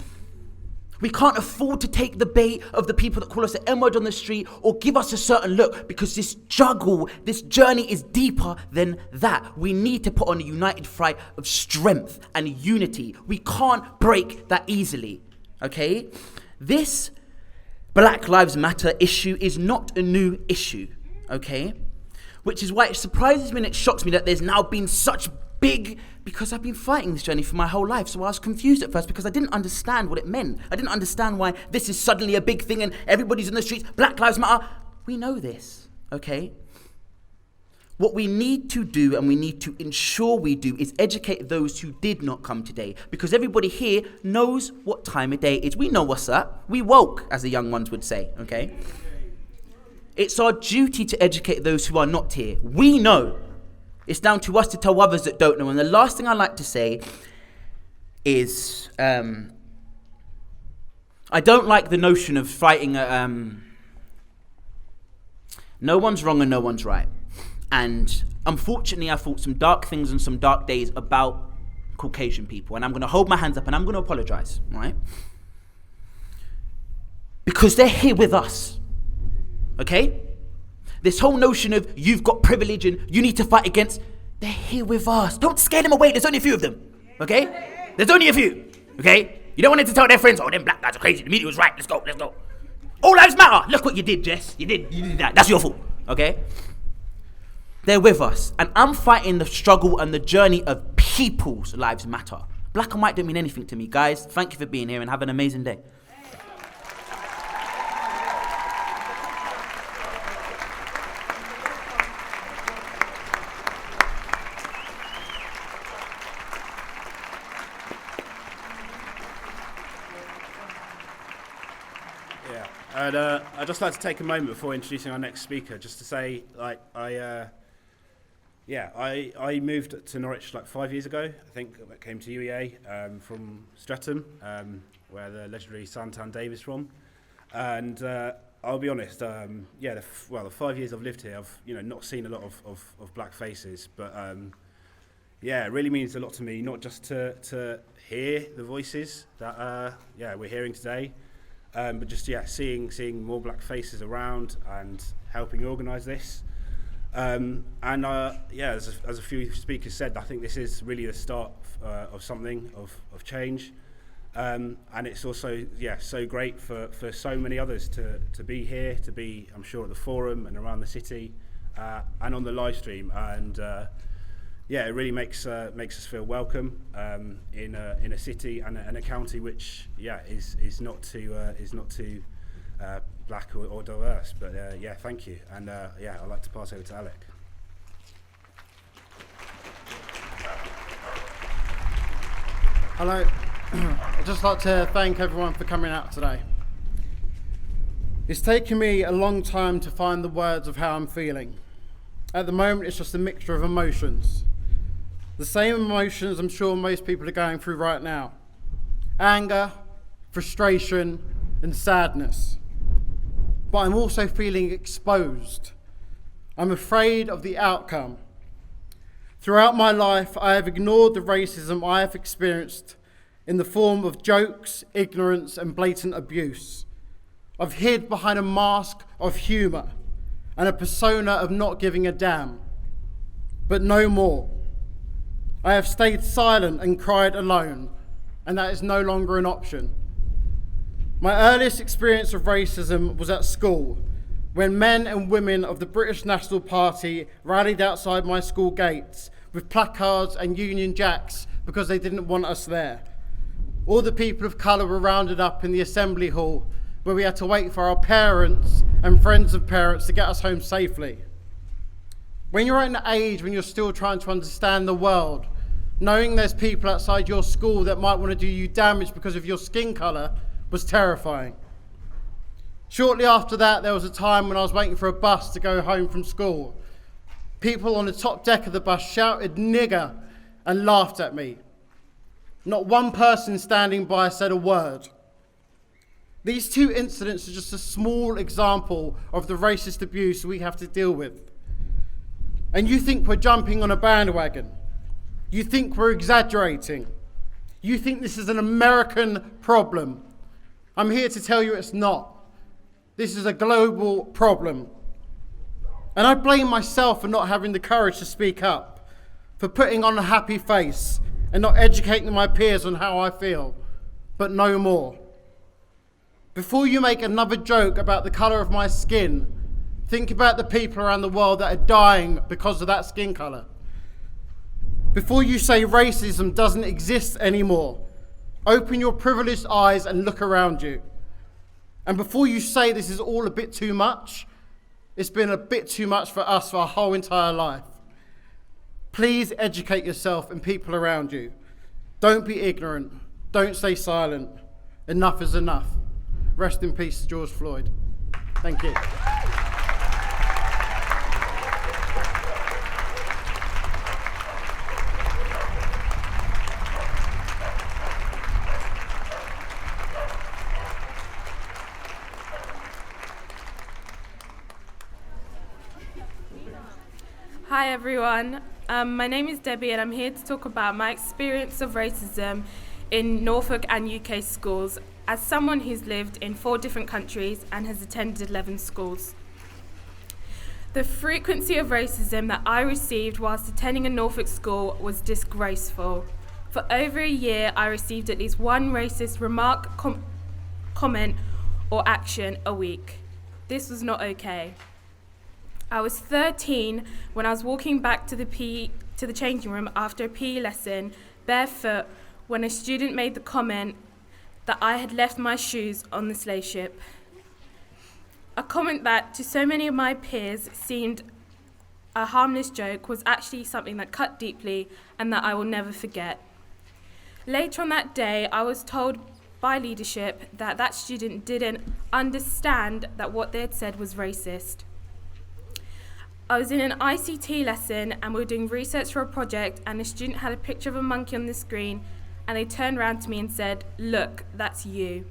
We can't afford to take the bait of the people that call us the M-word on the street or give us a certain look because this journey is deeper than that. We need to put on a united fight of strength and unity. We can't break that easily, okay? This Black Lives Matter issue is not a new issue, okay? Which is why it surprises me and it shocks me that there's now been such big, because I've been fighting this journey for my whole life, so I was confused at first because I didn't understand what it meant. I didn't understand why this is suddenly a big thing and everybody's in the streets, Black Lives Matter. We know this, okay? What we need to do and we need to ensure we do is educate those who did not come today, because everybody here knows what time of day it is. We know what's up. We woke, as the young ones would say, okay? It's our duty to educate those who are not here. We know. It's down to us to tell others that don't know. And the last thing I like to say is, I don't like the notion of fighting, no one's wrong and no one's right. And unfortunately, I fought some dark things and some dark days about Caucasian people. And I'm going to hold my hands up and I'm going to apologize, right? Because they're here with us, okay? This whole notion of you've got privilege and you need to fight against, they're here with us. Don't scare them away. There's only a few of them, okay? There's only a few, okay? You don't want them to tell their friends, oh, them black guys are crazy. The media was right. Let's go. All lives matter. Look what you did, Jess. You did that. That's your fault, okay? They're with us. And I'm fighting the struggle and the journey of people's lives matter. Black and white don't mean anything to me. Guys, thank you for being here and have an amazing day. And I'd just like to take a moment before introducing our next speaker, just to say, like, I Yeah, I moved to Norwich like 5 years ago. I think I came to UEA from Streatham, where the legendary Santan Dave is from. And I'll be honest, the 5 years I've lived here, I've not seen a lot of black faces, but it really means a lot to me, not just to hear the voices that we're hearing today, but just seeing more black faces around and helping organise this. As a few speakers said, I think this is really the start of something, of change. And it's also, so great for so many others to be here, to be, I'm sure, at the forum and around the city, and on the live stream. And it really makes us feel welcome in a city and a county which, is not too black or diverse. But thank you. And I'd like to pass over to Alec. Hello. I'd just like to thank everyone for coming out today. It's taken me a long time to find the words of how I'm feeling. At the moment, it's just a mixture of emotions. The same emotions I'm sure most people are going through right now. Anger, frustration, and sadness. But I'm also feeling exposed. I'm afraid of the outcome. Throughout my life, I have ignored the racism I have experienced in the form of jokes, ignorance, and blatant abuse. I've hid behind a mask of humour and a persona of not giving a damn. But no more. I have stayed silent and cried alone, and that is no longer an option. My earliest experience of racism was at school, when men and women of the British National Party rallied outside my school gates with placards and Union Jacks because they didn't want us there. All the people of colour were rounded up in the assembly hall, where we had to wait for our parents and friends of parents to get us home safely. When you're at an age when you're still trying to understand the world, knowing there's people outside your school that might want to do you damage because of your skin colour was terrifying. Shortly after that, there was a time when I was waiting for a bus to go home from school. People on the top deck of the bus shouted "nigger" and laughed at me. Not one person standing by said a word. These two incidents are just a small example of the racist abuse we have to deal with. And you think we're jumping on a bandwagon. You think we're exaggerating. You think this is an American problem. I'm here to tell you it's not. This is a global problem. And I blame myself for not having the courage to speak up, for putting on a happy face and not educating my peers on how I feel. But no more. Before you make another joke about the colour of my skin, think about the people around the world that are dying because of that skin colour. Before you say racism doesn't exist anymore, open your privileged eyes and look around you. And before you say this is all a bit too much, it's been a bit too much for us for our whole entire life. Please educate yourself and people around you. Don't be ignorant. Don't stay silent. Enough is enough. Rest in peace, George Floyd. Thank you. Hi everyone, my name is Debbie and I'm here to talk about my experience of racism in Norfolk and UK schools as someone who's lived in 4 different countries and has attended 11 schools. The frequency of racism that I received whilst attending a Norfolk school was disgraceful. For over a year, I received at least one racist remark, comment or action a week. This was not okay. I was 13 when I was walking back to the changing room after a PE lesson, barefoot, when a student made the comment that I had left my shoes on the slave ship. A comment that to so many of my peers seemed a harmless joke was actually something that cut deeply and that I will never forget. Later on that day, I was told by leadership that that student didn't understand that what they had said was racist. I was in an ICT lesson and we were doing research for a project, and a student had a picture of a monkey on the screen, and they turned around to me and said, "Look, that's you."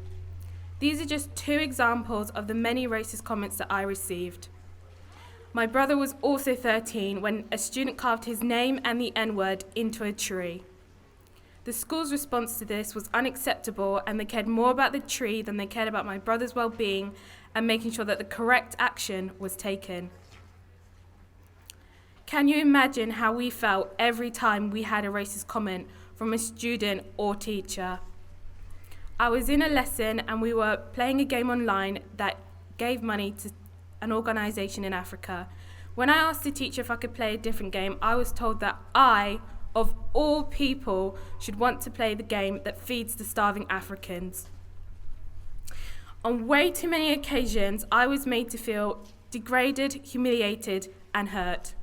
These are just 2 examples of the many racist comments that I received. My brother was also 13 when a student carved his name and the N-word into a tree. The school's response to this was unacceptable, and they cared more about the tree than they cared about my brother's well-being and making sure that the correct action was taken. Can you imagine how we felt every time we had a racist comment from a student or teacher? I was in a lesson and we were playing a game online that gave money to an organisation in Africa. When I asked the teacher if I could play a different game, I was told that I, of all people, should want to play the game that feeds the starving Africans. On way too many occasions, I was made to feel degraded, humiliated, and hurt.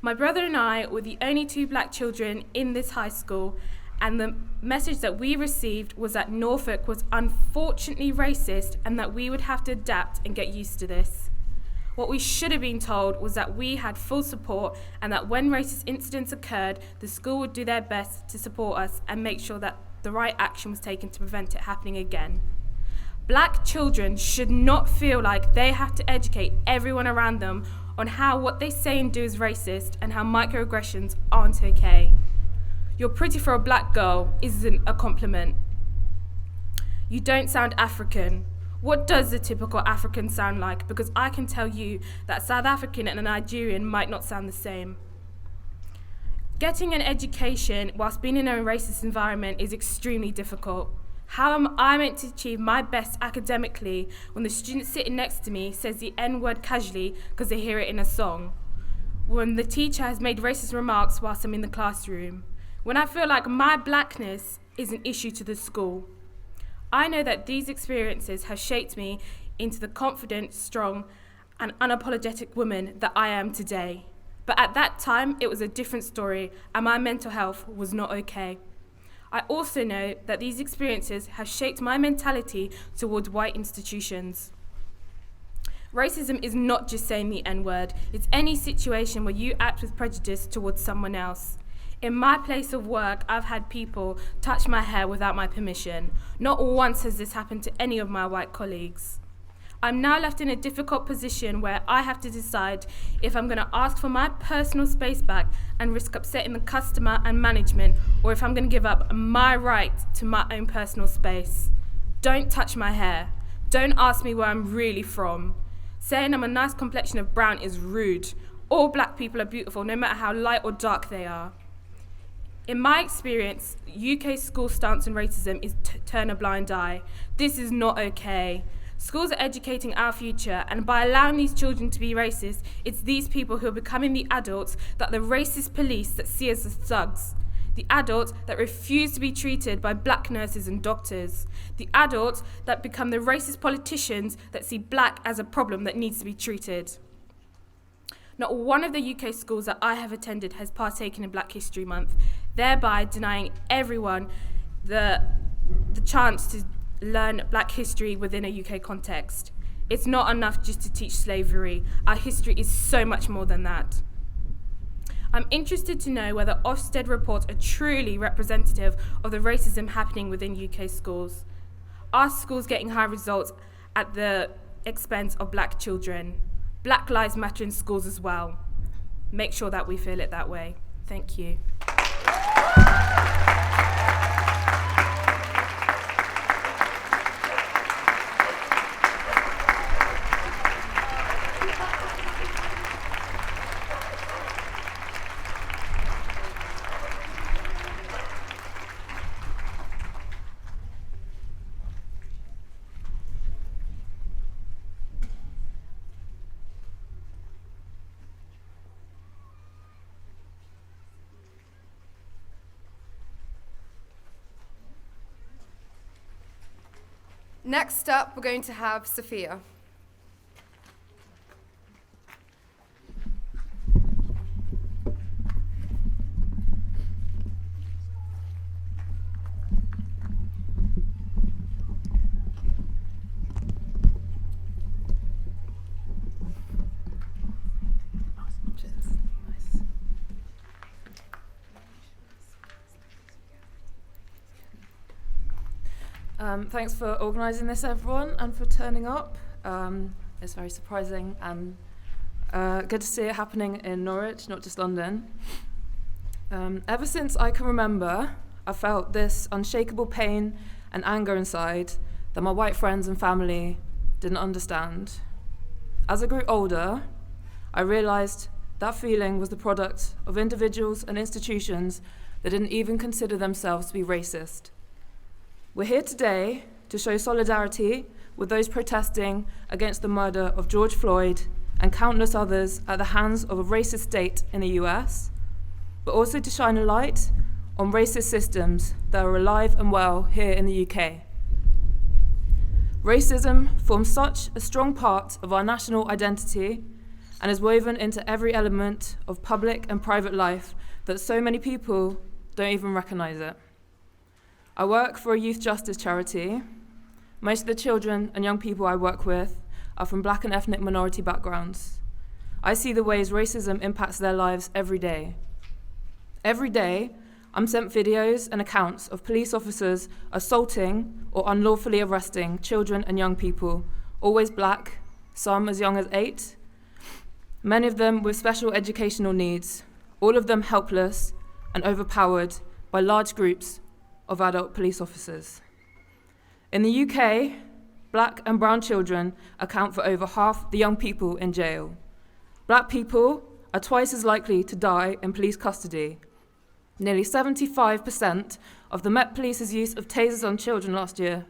My brother and I were the only 2 black children in this high school, and the message that we received was that Norfolk was unfortunately racist and that we would have to adapt and get used to this. What we should have been told was that we had full support and that when racist incidents occurred, the school would do their best to support us and make sure that the right action was taken to prevent it happening again. Black children should not feel like they have to educate everyone around them on how what they say and do is racist and how microaggressions aren't okay. "You're pretty for a black girl" isn't a compliment. "You don't sound African." What does the typical African sound like? Because I can tell you that South African and a Nigerian might not sound the same. Getting an education whilst being in a racist environment is extremely difficult. How am I meant to achieve my best academically when the student sitting next to me says the N-word casually because they hear it in a song? When the teacher has made racist remarks whilst I'm in the classroom? When I feel like my blackness is an issue to the school? I know that these experiences have shaped me into the confident, strong, and unapologetic woman that I am today. But at that time, it was a different story, and my mental health was not okay. I also know that these experiences have shaped my mentality towards white institutions. Racism is not just saying the N-word, it's any situation where you act with prejudice towards someone else. In my place of work, I've had people touch my hair without my permission. Not once has this happened to any of my white colleagues. I'm now left in a difficult position where I have to decide if I'm going to ask for my personal space back and risk upsetting the customer and management, or if I'm going to give up my right to my own personal space. Don't touch my hair. Don't ask me where I'm really from. Saying I'm a nice complexion of brown is rude. All black people are beautiful, no matter how light or dark they are. In my experience, UK school stance on racism is turn a blind eye. This is not okay. Schools are educating our future, and by allowing these children to be racist, it's these people who are becoming the adults that the racist police that see us as thugs. The adults that refuse to be treated by black nurses and doctors. The adults that become the racist politicians that see black as a problem that needs to be treated. Not one of the UK schools that I have attended has partaken in Black History Month, thereby denying everyone the chance to learn black history within a UK context. It's not enough just to teach slavery. Our history is so much more than that. I'm interested to know whether Ofsted reports are truly representative of the racism happening within UK schools. Are schools getting high results at the expense of black children? Black lives matter in schools as well. Make sure that we feel it that way. Thank you. Next up, we're going to have Sophia. Thanks for organising this, everyone, and for turning up. It's very surprising and good to see it happening in Norwich, not just London. Ever since I can remember, I felt this unshakable pain and anger inside that my white friends and family didn't understand. As I grew older, I realised that feeling was the product of individuals and institutions that didn't even consider themselves to be racist. We're here today to show solidarity with those protesting against the murder of George Floyd and countless others at the hands of a racist state in the US, but also to shine a light on racist systems that are alive and well here in the UK. Racism forms such a strong part of our national identity and is woven into every element of public and private life that so many people don't even recognise it. I work for a youth justice charity. Most of the children and young people I work with are from black and ethnic minority backgrounds. I see the ways racism impacts their lives every day. Every day, I'm sent videos and accounts of police officers assaulting or unlawfully arresting children and young people, always black, some as young as 8, many of them with special educational needs, all of them helpless and overpowered by large groups of adult police officers. In the UK, black and brown children account for over half the young people in jail. Black people are twice as likely to die in police custody. Nearly 75% of the Met Police's use of tasers on children last year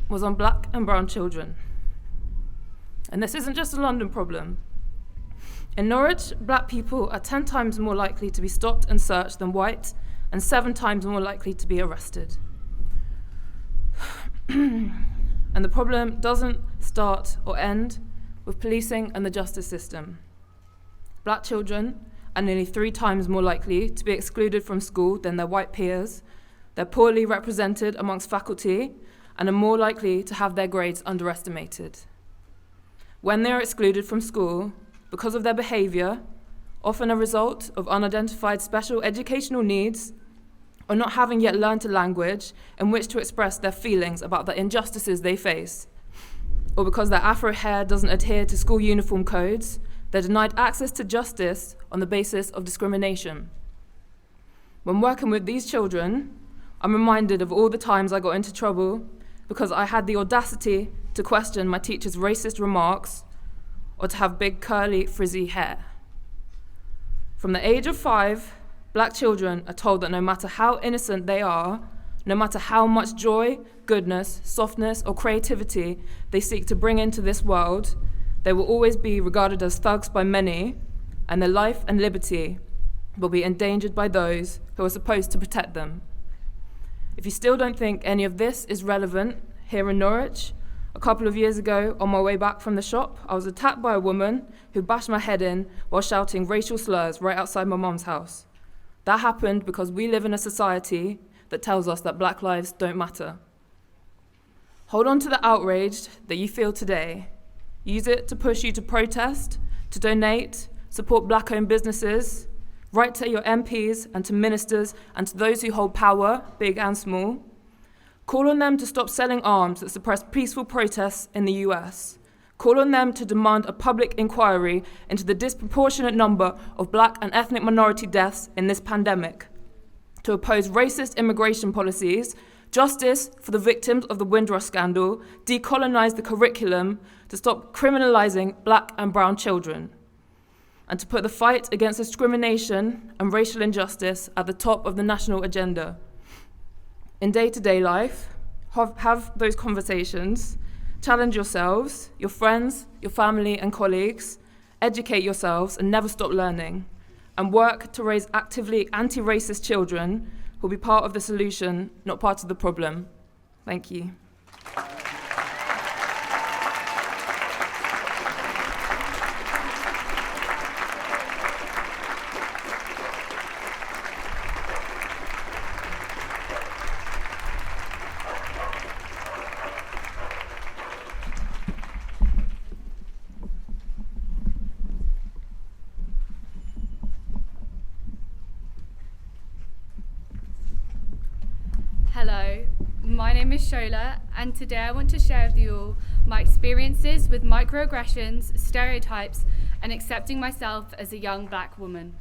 was on black and brown children. And this isn't just a London problem. In Norwich, black people are 10 times more likely to be stopped and searched than white, and 7 times more likely to be arrested. And the problem doesn't start or end with policing and the justice system. Black children are nearly 3 times more likely to be excluded from school than their white peers. They're poorly represented amongst faculty and are more likely to have their grades underestimated. When they are excluded from school because of their behaviour, often a result of unidentified special educational needs, or not having yet learned a language in which to express their feelings about the injustices they face, or because their afro hair doesn't adhere to school uniform codes, they're denied access to justice on the basis of discrimination. When working with these children, I'm reminded of all the times I got into trouble because I had the audacity to question my teacher's racist remarks or to have big curly frizzy hair. From the age of 5, black children are told that no matter how innocent they are, no matter how much joy, goodness, softness, or creativity they seek to bring into this world, they will always be regarded as thugs by many, and their life and liberty will be endangered by those who are supposed to protect them. If you still don't think any of this is relevant, here in Norwich, a couple of years ago, on my way back from the shop, I was attacked by a woman who bashed my head in while shouting racial slurs right outside my mum's house. That happened because we live in a society that tells us that black lives don't matter. Hold on to the outrage that you feel today. Use it to push you to protest, to donate, support black-owned businesses, write to your MPs and to ministers and to those who hold power, big and small. Call on them to stop selling arms that suppress peaceful protests in the US. Call on them to demand a public inquiry into the disproportionate number of black and ethnic minority deaths in this pandemic. To oppose racist immigration policies, justice for the victims of the Windrush scandal, decolonize the curriculum, to stop criminalizing black and brown children, and to put the fight against discrimination and racial injustice at the top of the national agenda. In day-to-day life, have those conversations, challenge yourselves, your friends, your family and colleagues, educate yourselves and never stop learning, and work to raise actively anti-racist children who will be part of the solution, not part of the problem. Thank you. Hello, My name is Shola, and today I want to share with you all my experiences with microaggressions, stereotypes, and accepting myself as a young black woman.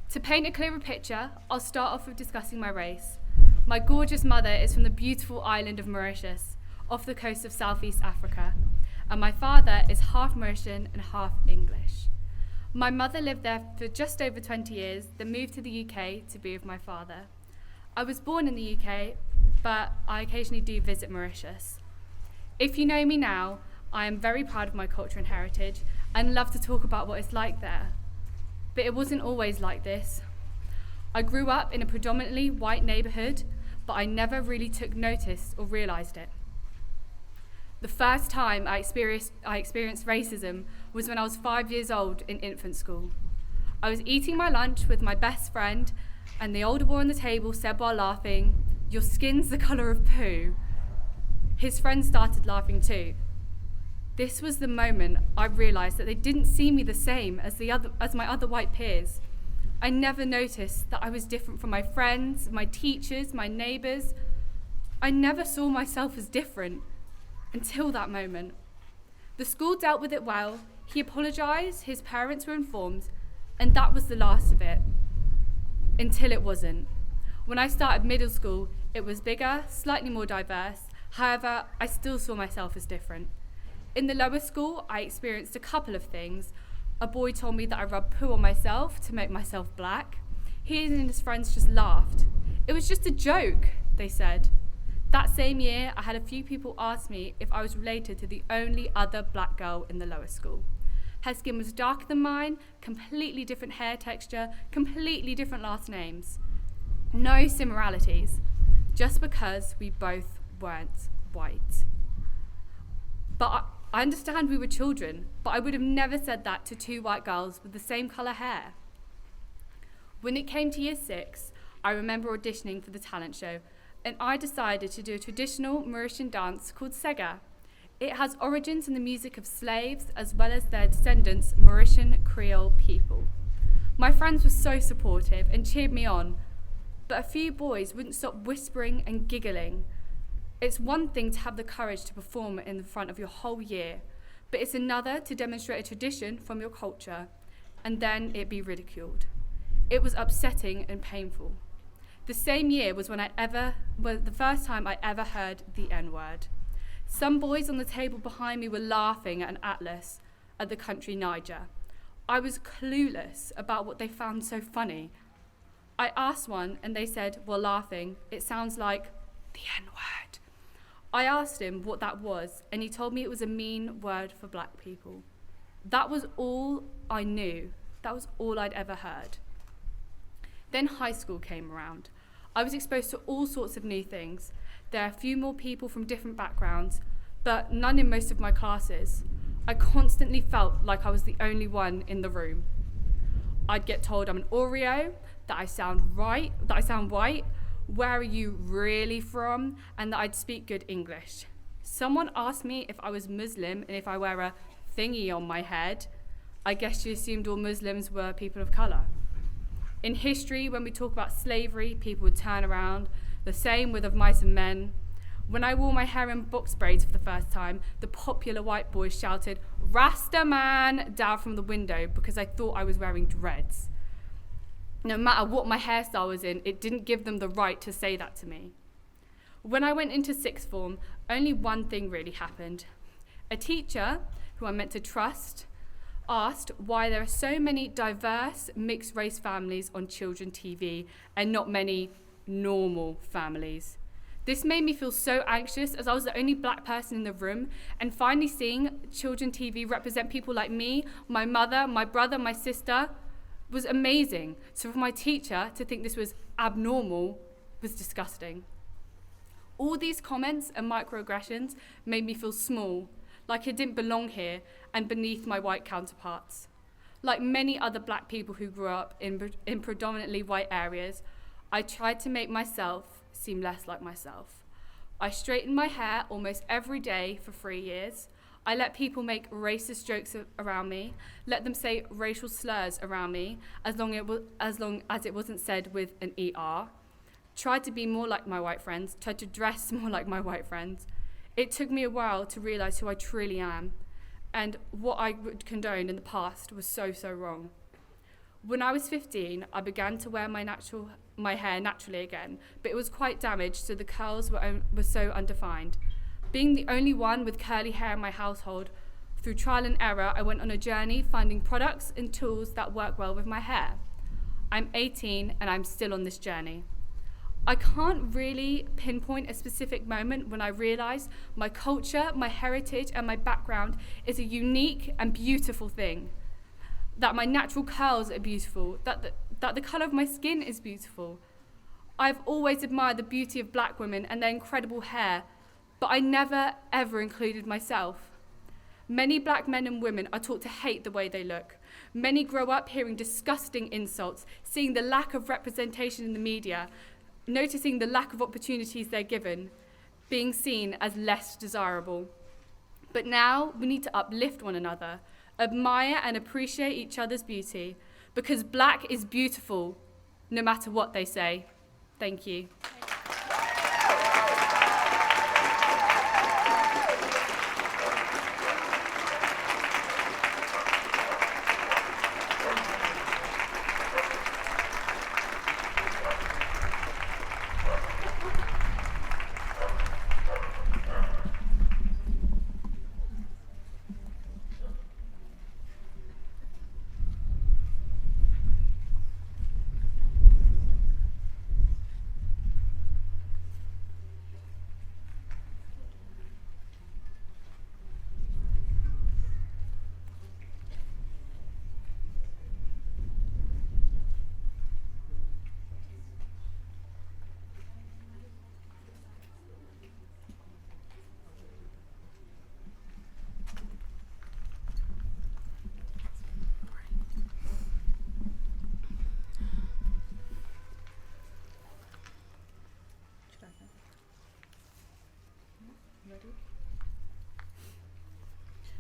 To paint a clearer picture, I'll start off with discussing my race. My gorgeous mother is from the beautiful island of Mauritius, off the coast of Southeast Africa, and my father is half Mauritian and half English. My mother lived there for just over 20 years, then moved to the UK to be with my father. I was born in the UK, but I occasionally do visit Mauritius. If you know me now, I am very proud of my culture and heritage and love to talk about what it's like there. But it wasn't always like this. I grew up in a predominantly white neighbourhood, but I never really took notice or realised it. The first time I experienced racism was when I was 5 years old in infant school. I was eating my lunch with my best friend, and the older boy on the table said while laughing, "Your skin's the colour of poo." His friends started laughing too. This was the moment I realised that they didn't see me the same as my other white peers. I never noticed that I was different from my friends, my teachers, my neighbours. I never saw myself as different until that moment. The school dealt with it well, he apologised, his parents were informed, and that was the last of it. Until it wasn't. When I started middle school, it was bigger, slightly more diverse. However, I still saw myself as different. In the lower school, I experienced a couple of things. A boy told me that I rubbed poo on myself to make myself black. He and his friends just laughed. It was just a joke, they said. That same year, I had a few people ask me if I was related to the only other black girl in the lower school. Her skin was darker than mine, completely different hair texture, completely different last names. No similarities, just because we both weren't white. But I understand we were children, but I would have never said that to two white girls with the same colour hair. When it came to year 6, I remember auditioning for the talent show, and I decided to do a traditional Mauritian dance called Sega. It has origins in the music of slaves as well as their descendants, Mauritian Creole people. My friends were so supportive and cheered me on, but a few boys wouldn't stop whispering and giggling. It's one thing to have the courage to perform in the front of your whole year, but it's another to demonstrate a tradition from your culture, and then it be ridiculed. It was upsetting and painful. The same year was the first time I ever heard the N-word. Some boys on the table behind me were laughing at an atlas at the country Niger. I was clueless about what they found so funny. I asked one and they said, while laughing, "It sounds like the N-word." I asked him what that was, and he told me it was a mean word for black people. That was all I knew. That was all I'd ever heard. Then high school came around. I was exposed to all sorts of new things. There are a few more people from different backgrounds, but none in most of my classes. I constantly felt like I was the only one in the room. I'd get told I'm an Oreo, that I sound white, where are you really from, and that I'd speak good English. Someone asked me if I was Muslim and if I wear a thingy on my head. I guess she assumed all Muslims were people of colour. In history, when we talk about slavery, people would turn around. The same with of mice and men. When I wore my hair in box braids for the first time, the popular white boys shouted, "Rasta man," down from the window because I thought I was wearing dreads. No matter what my hairstyle was in, it didn't give them the right to say that to me. When I went into sixth form, only one thing really happened. A teacher, who I meant to trust, asked why there are so many diverse mixed race families on children TV and not many normal families. This made me feel so anxious as I was the only black person in the room, and finally seeing children TV represent people like me, my mother, my brother, my sister was amazing. So for my teacher to think this was abnormal was disgusting. All these comments and microaggressions made me feel small, like I didn't belong here and beneath my white counterparts. Like many other black people who grew up in predominantly white areas, I tried to make myself seem less like myself. I straightened my hair almost every day for 3 years. I let people make racist jokes around me, let them say racial slurs around me, as long as it wasn't said with an ER. tried to be more like my white friends, tried to dress more like my white friends. It took me a while to realize who I truly am, and what I would condone in the past was so, so wrong. When I was 15, I began to wear my hair naturally again, but it was quite damaged, so the curls were so undefined. Being the only one with curly hair in my household, through trial and error, I went on a journey finding products and tools that work well with my hair. I'm 18 and I'm still on this journey. I can't really pinpoint a specific moment when I realized my culture, my heritage, and my background is a unique and beautiful thing. That my natural curls are beautiful, that the color of my skin is beautiful. I've always admired the beauty of black women and their incredible hair, but I never ever included myself. Many black men and women are taught to hate the way they look. Many grow up hearing disgusting insults, seeing the lack of representation in the media, noticing the lack of opportunities they're given, being seen as less desirable. But now we need to uplift one another, admire and appreciate each other's beauty, because black is beautiful, no matter what they say. Thank you.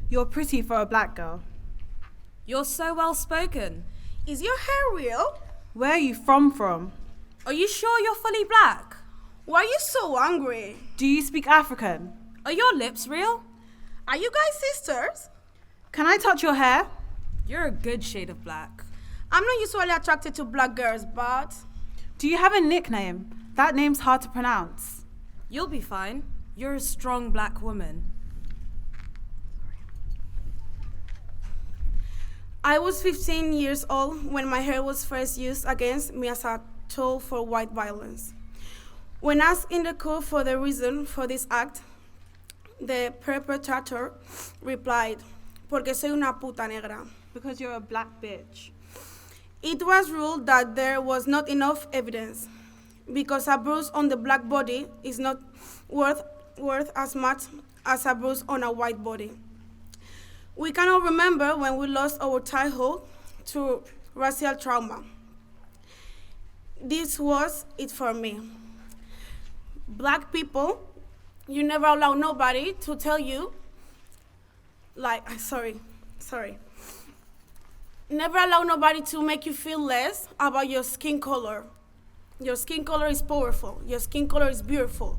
You're pretty for a black girl. You're so well spoken. Is your hair real? Where are you from? Are you sure you're fully black? Why are you so angry? Do you speak African? Are your lips real? Are you guys sisters? Can I touch your hair? You're a good shade of black. I'm not usually attracted to black girls, but... Do you have a nickname? That name's hard to pronounce. You'll be fine. You're a strong black woman. I was 15 years old when my hair was first used against me as a tool for white violence. When asked in the court for the reason for this act, the perpetrator replied, "Porque soy una puta negra." Because you're a black bitch. It was ruled that there was not enough evidence, because a bruise on the black body is not worth as much as a bruise on a white body. We cannot remember when we lost our childhood to racial trauma. This was it for me. Black people, you never allow nobody to tell you, never allow nobody to make you feel less about your skin color. Your skin color is powerful. Your skin color is beautiful.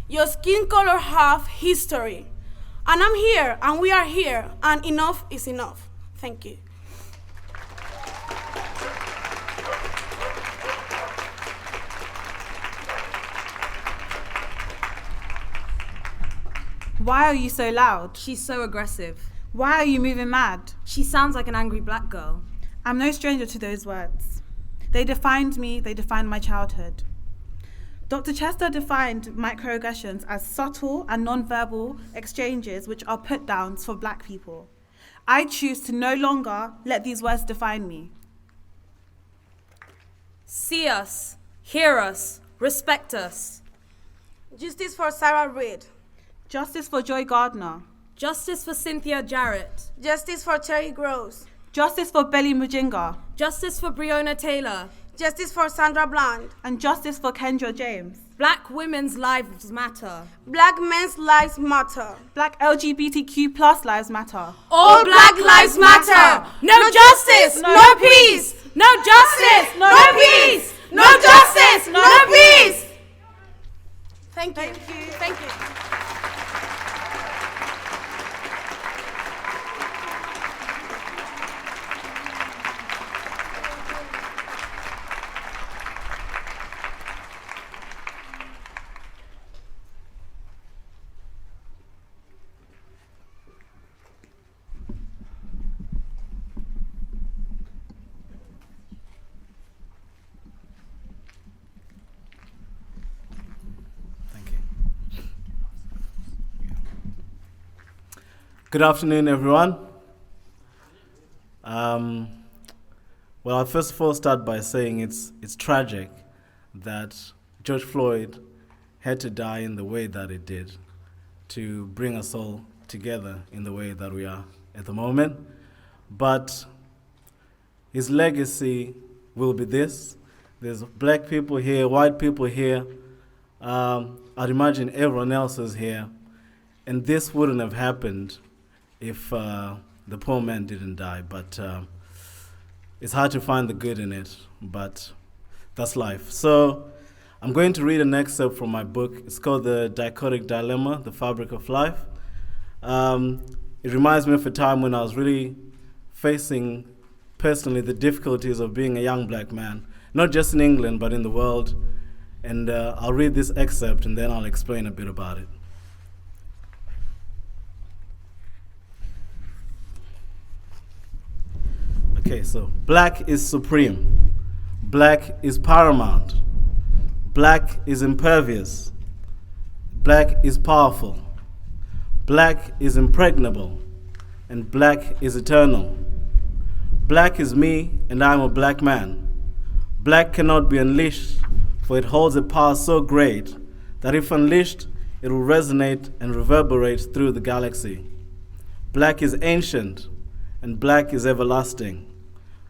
Your skin color have history. And I'm here, and we are here, and enough is enough. Thank you. Why are you so loud? She's so aggressive. Why are you moving mad? She sounds like an angry black girl. I'm no stranger to those words. They defined me, they defined my childhood. Dr. Chester defined microaggressions as subtle and non-verbal exchanges which are put-downs for black people. I choose to no longer let these words define me. See us, hear us, respect us. Justice for Sarah Reid. Justice for Joy Gardner. Justice for Cynthia Jarrett. Justice for Cherry Gross. Justice for Belly Mujinga. Justice for Breonna Taylor. Justice for Sandra Bland. And justice for Kendra James. Black women's lives matter. Black men's lives matter. Black LGBTQ+ lives matter. All black lives matter. No justice, no peace. No justice, no peace. No justice, no peace. Good afternoon, everyone. Well, I'll first of all start by saying it's tragic that George Floyd had to die in the way that it did to bring us all together in the way that we are at the moment. But his legacy will be this. There's black people here, white people here. I'd imagine everyone else is here. And this wouldn't have happened if the poor man didn't die. But it's hard to find the good in it, but that's life. So I'm going to read an excerpt from my book. It's called The Dichotic Dilemma, The Fabric of Life. It reminds me of a time when I was really facing, personally, the difficulties of being a young black man, not just in England, but in the world. And I'll read this excerpt, and then I'll explain a bit about it. Okay, so black is supreme. Black is paramount. Black is impervious. Black is powerful. Black is impregnable. And black is eternal. Black is me, and I am a black man. Black cannot be unleashed, for it holds a power so great that if unleashed, it will resonate and reverberate through the galaxy. Black is ancient, and black is everlasting.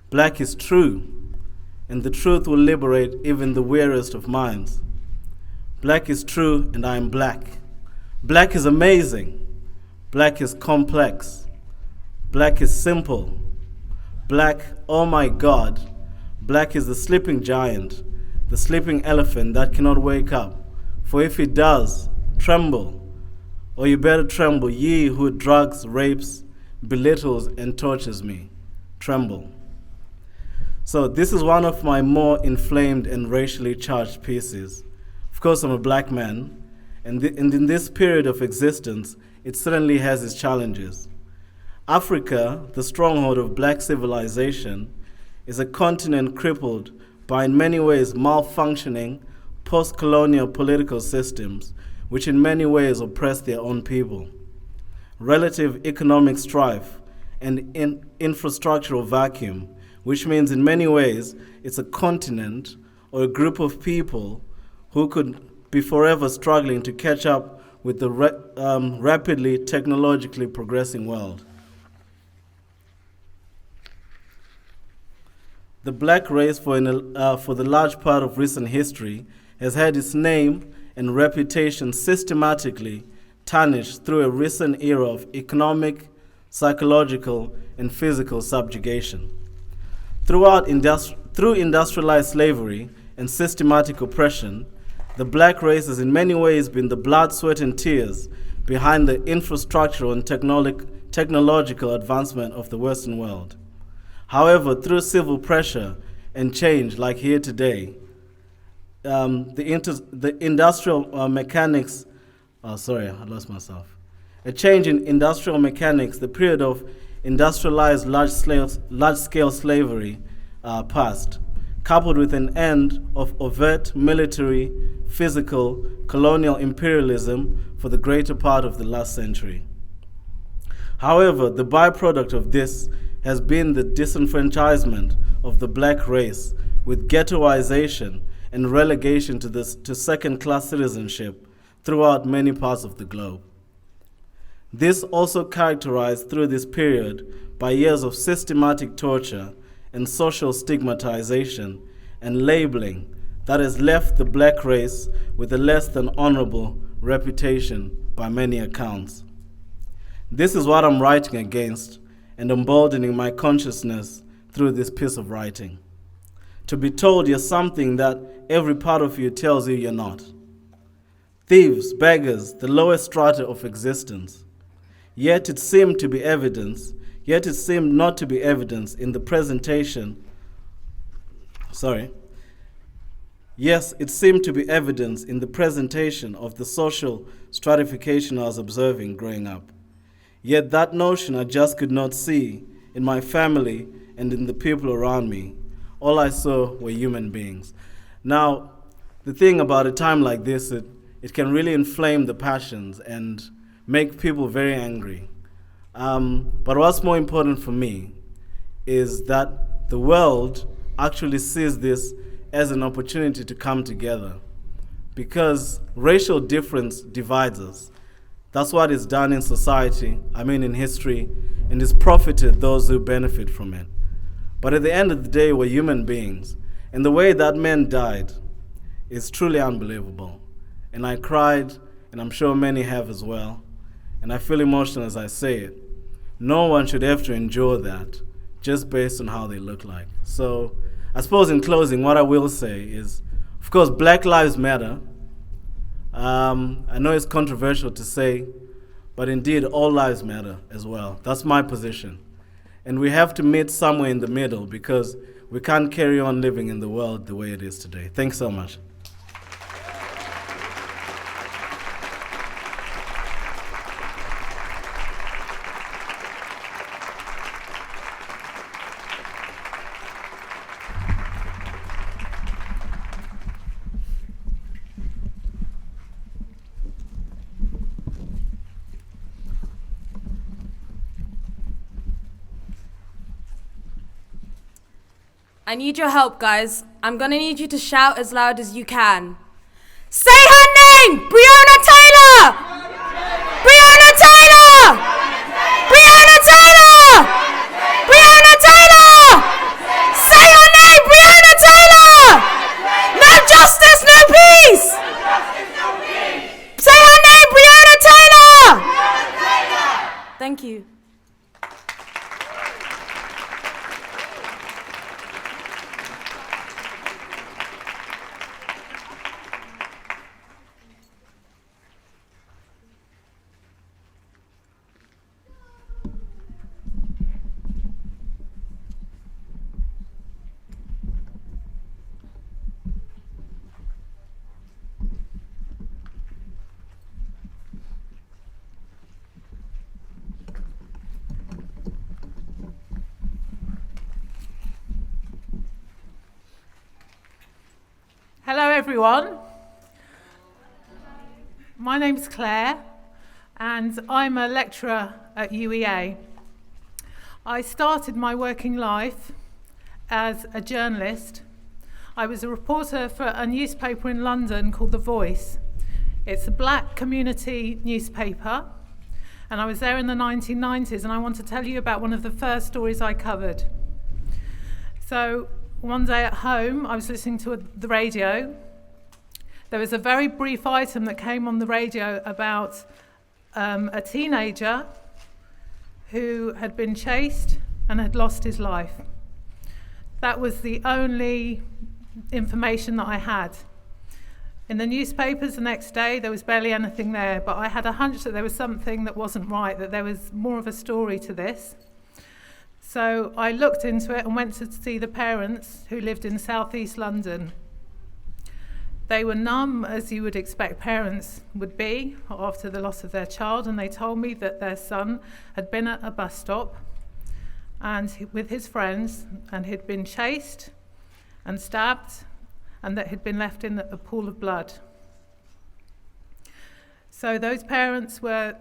Black is true, and the truth will liberate even the weariest of minds. Black is true, and I am black. Black is amazing. Black is complex. Black is simple. Black, oh my God, black is the sleeping giant, the sleeping elephant that cannot wake up. For if it does, tremble, or you better tremble, ye who drugs, rapes, belittles, and tortures me. Tremble. So this is one of my more inflamed and racially charged pieces. Of course, I'm a black man, and in this period of existence, it certainly has its challenges. Africa, the stronghold of black civilization, is a continent crippled by in many ways malfunctioning post-colonial political systems, which in many ways oppress their own people. Relative economic strife and infrastructural vacuum, which means in many ways it's a continent or a group of people who could be forever struggling to catch up with the rapidly technologically progressing world. The black race for the large part of recent history has had its name and reputation systematically tarnished through a recent era of economic, psychological, and physical subjugation. Through industrialized slavery and systematic oppression, the black race has in many ways been the blood, sweat, and tears behind the infrastructural and technological advancement of the Western world. However, through civil pressure and change like here today, the industrial mechanics, a change in industrial mechanics, the period of industrialized large-scale slavery passed, coupled with an end of overt military, physical, colonial imperialism for the greater part of the last century. However, the byproduct of this has been the disenfranchisement of the black race with ghettoization and relegation to second-class citizenship throughout many parts of the globe. This also characterized through this period by years of systematic torture and social stigmatization and labeling that has left the black race with a less than honorable reputation by many accounts. This is what I'm writing against and emboldening my consciousness through this piece of writing. To be told you're something that every part of you tells you you're not. Thieves, beggars, the lowest strata of existence. Yet it seemed to be evidence, yet it seemed not to be evidence in the presentation. Yes, it seemed to be evidence in the presentation of the social stratification I was observing growing up. Yet that notion I just could not see in my family and in the people around me. All I saw were human beings. Now, the thing about a time like this, it can really inflame the passions and make people very angry. But what's more important for me is that the world actually sees this as an opportunity to come together, because racial difference divides us. That's what is done in society, in history, and has profited those who benefit from it. But at the end of the day, we're human beings, and the way that man died is truly unbelievable. And I cried, and I'm sure many have as well, and I feel emotional as I say it. No one should have to endure that just based on how they look like. So I suppose in closing, what I will say is, of course, Black Lives Matter. I know it's controversial to say, but indeed all lives matter as well. That's my position. And we have to meet somewhere in the middle, because we can't carry on living in the world the way it is today. Thanks so much. I need your help, guys. I'm gonna need you to shout as loud as you can. Say her name! Breonna Taylor! Breonna Taylor! Breonna Taylor! Breonna Taylor! Say her name! Breonna Taylor! No justice, no peace! Say her name! Breonna Taylor! Thank you. Hello everyone. My name's Claire and I'm a lecturer at UEA. I started my working life as a journalist. I was a reporter for a newspaper in London called The Voice. It's a black community newspaper, and I was there in the 1990s, and I want to tell you about one of the first stories I covered. So one day at home, I was listening to the radio. There was a very brief item that came on the radio about a teenager who had been chased and had lost his life. That was the only information that I had. In the newspapers the next day, there was barely anything there, but I had a hunch that there was something that wasn't right, that there was more of a story to this. So I looked into it and went to see the parents who lived in southeast London. They were numb, as you would expect parents would be after the loss of their child, and they told me that their son had been at a bus stop and with his friends, and he'd been chased and stabbed, and that he'd been left in a pool of blood. So those parents were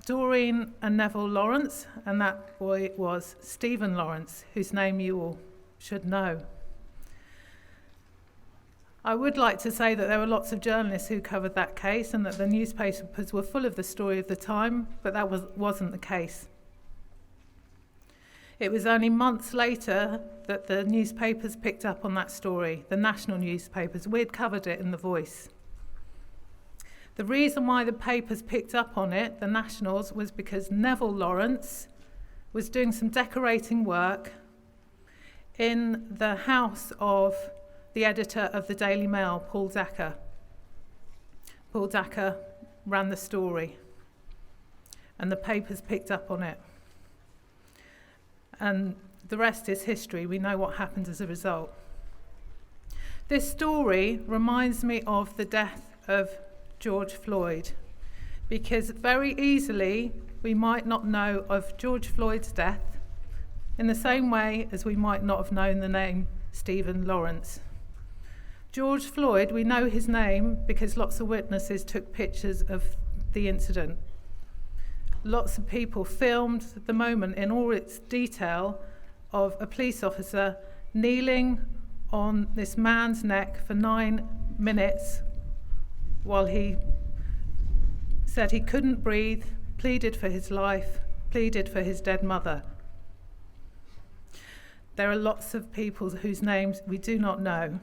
Doreen and Neville Lawrence, and that boy was Stephen Lawrence, whose name you all should know. I would like to say that there were lots of journalists who covered that case and that the newspapers were full of the story of the time, but that wasn't the case. It was only months later that the newspapers picked up on that story, the national newspapers. We'd covered it in The Voice. The reason why the papers picked up on it, the nationals, was because Neville Lawrence was doing some decorating work in the house of the editor of the Daily Mail, Paul Dacker. Paul Dacker ran the story, and the papers picked up on it. And the rest is history. We know what happened as a result. This story reminds me of the death of George Floyd, because very easily we might not know of George Floyd's death in the same way as we might not have known the name Stephen Lawrence. George Floyd, we know his name because lots of witnesses took pictures of the incident. lots of people filmed the moment in all its detail of a police officer kneeling on this man's neck for 9 minutes while he said he couldn't breathe, pleaded for his life, pleaded for his dead mother. There are lots of people whose names we do not know.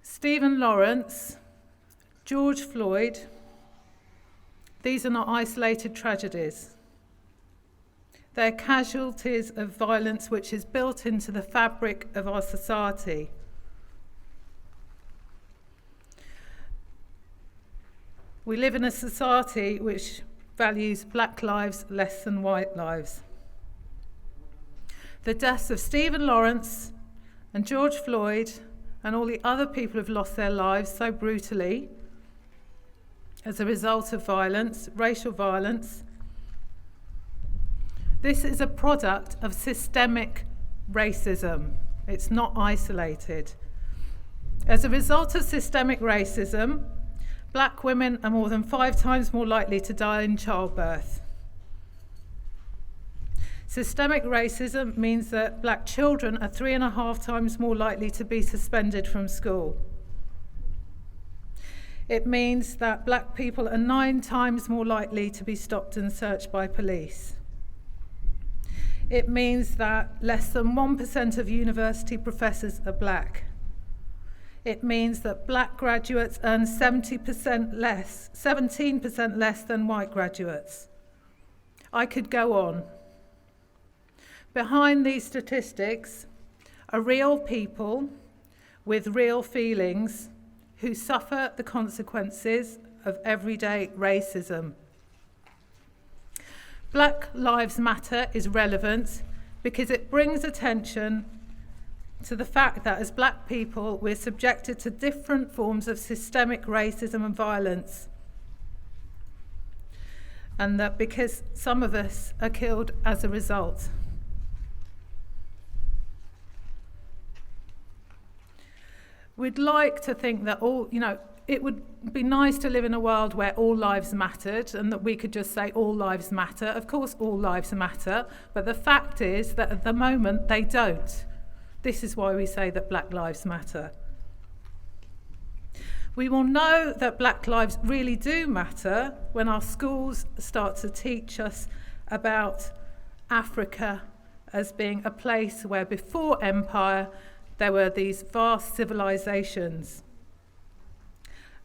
Stephen Lawrence, George Floyd, these are not isolated tragedies. They're casualties of violence which is built into the fabric of our society. We live in a society which values black lives less than white lives. The deaths of Stephen Lawrence and George Floyd and all the other people who have lost their lives so brutally as a result of violence, racial violence, this is a product of systemic racism. It's not isolated. As a result of systemic racism, black women are more than 5 times more likely to die in childbirth. Systemic racism means that black children are 3.5 times more likely to be suspended from school. It means that black people are 9 times more likely to be stopped and searched by police. It means that less than 1% of university professors are black. It means that black graduates earn 17% less than white graduates. I could go on. Behind these statistics are real people with real feelings who suffer the consequences of everyday racism. Black Lives Matter is relevant because it brings attention to the fact that as black people, we're subjected to different forms of systemic racism and violence. And that because some of us are killed as a result. We'd like to think that it would be nice to live in a world where all lives mattered and that we could just say all lives matter. Of course, all lives matter, but the fact is that at the moment they don't. This is why we say that Black Lives Matter. We will know that Black lives really do matter when our schools start to teach us about Africa as being a place where before empire there were these vast civilizations,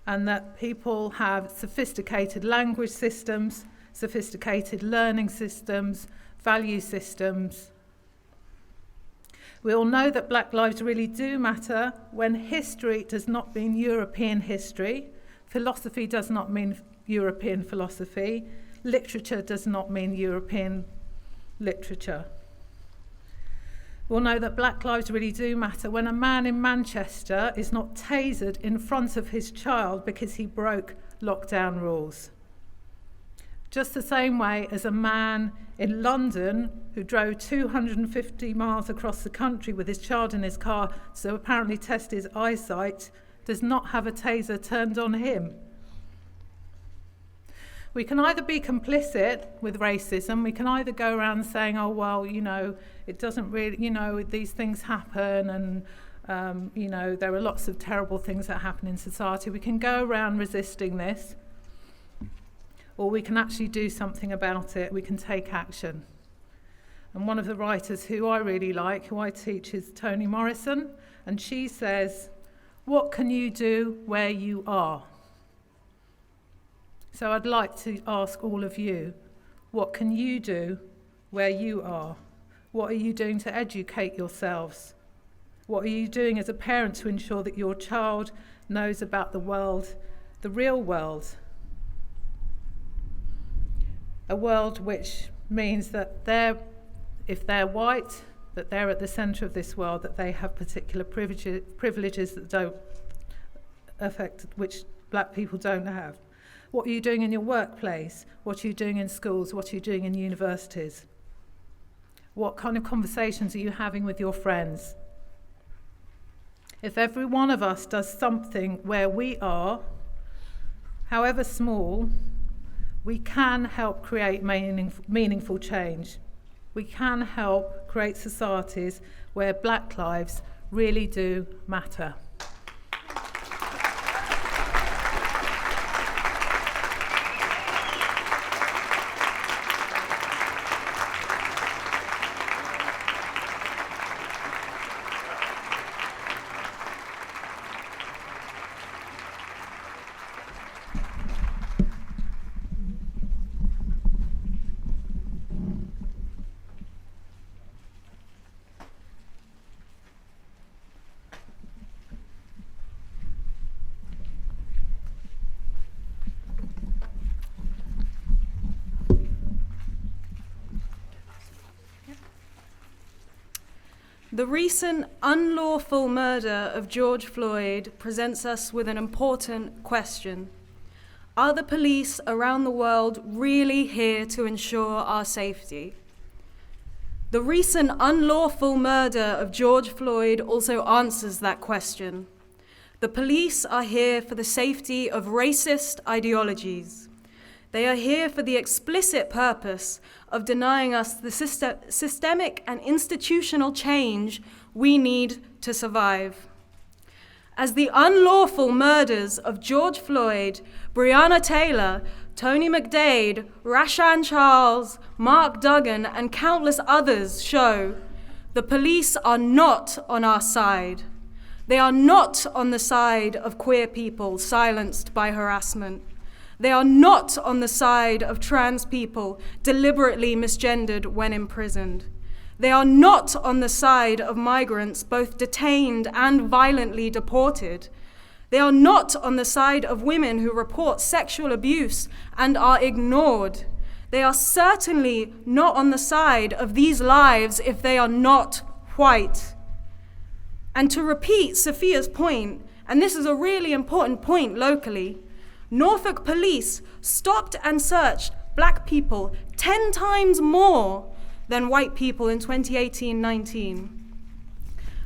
and that people have sophisticated language systems, sophisticated learning systems, value systems. We all know that Black lives really do matter when history does not mean European history, philosophy does not mean European philosophy, literature does not mean European literature. We'll know that Black lives really do matter when a man in Manchester is not tasered in front of his child because he broke lockdown rules. Just the same way as a man in London who drove 250 miles across the country with his child in his car to apparently test his eyesight does not have a taser turned on him. We can either be complicit with racism, we can either go around saying, oh, well, it doesn't really, these things happen and, there are lots of terrible things that happen in society. We can go around resisting this, or we can actually do something about it. We can take action. And one of the writers who I really like, who I teach, is Toni Morrison, and she says, what can you do where you are? So I'd like to ask all of you, what can you do where you are? What are you doing to educate yourselves? What are you doing as a parent to ensure that your child knows about the world, the real world? A world which means that if they're white, that they're at the centre of this world, that they have particular privileges that don't affect, which black people don't have. What are you doing in your workplace? What are you doing in schools? What are you doing in universities? What kind of conversations are you having with your friends? If every one of us does something where we are, however small, we can help create meaningful change. We can help create societies where black lives really do matter. The recent unlawful murder of George Floyd presents us with an important question. Are the police around the world really here to ensure our safety? The recent unlawful murder of George Floyd also answers that question. The police are here for the safety of racist ideologies. They are here for the explicit purpose of denying us the systemic and institutional change we need to survive. As the unlawful murders of George Floyd, Breonna Taylor, Tony McDade, Rashan Charles, Mark Duggan, and countless others show, the police are not on our side. They are not on the side of queer people silenced by harassment. They are not on the side of trans people deliberately misgendered when imprisoned. They are not on the side of migrants both detained and violently deported. They are not on the side of women who report sexual abuse and are ignored. They are certainly not on the side of these lives if they are not white. And to repeat Sophia's point, and this is a really important point locally, Norfolk police stopped and searched black people 10 times more than white people in 2018-19.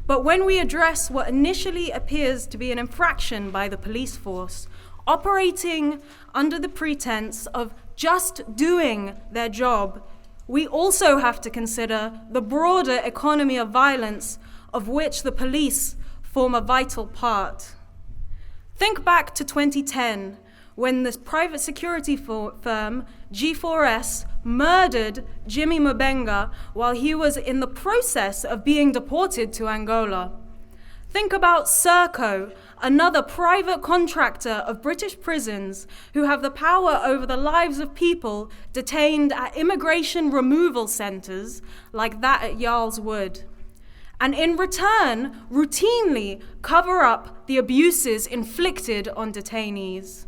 But when we address what initially appears to be an infraction by the police force, operating under the pretense of just doing their job, we also have to consider the broader economy of violence of which the police form a vital part. Think back to 2010, when this private security firm, G4S, murdered Jimmy Mubenga while he was in the process of being deported to Angola. Think about Serco, another private contractor of British prisons who have the power over the lives of people detained at immigration removal centres like that at Yarl's Wood, and in return, routinely cover up the abuses inflicted on detainees.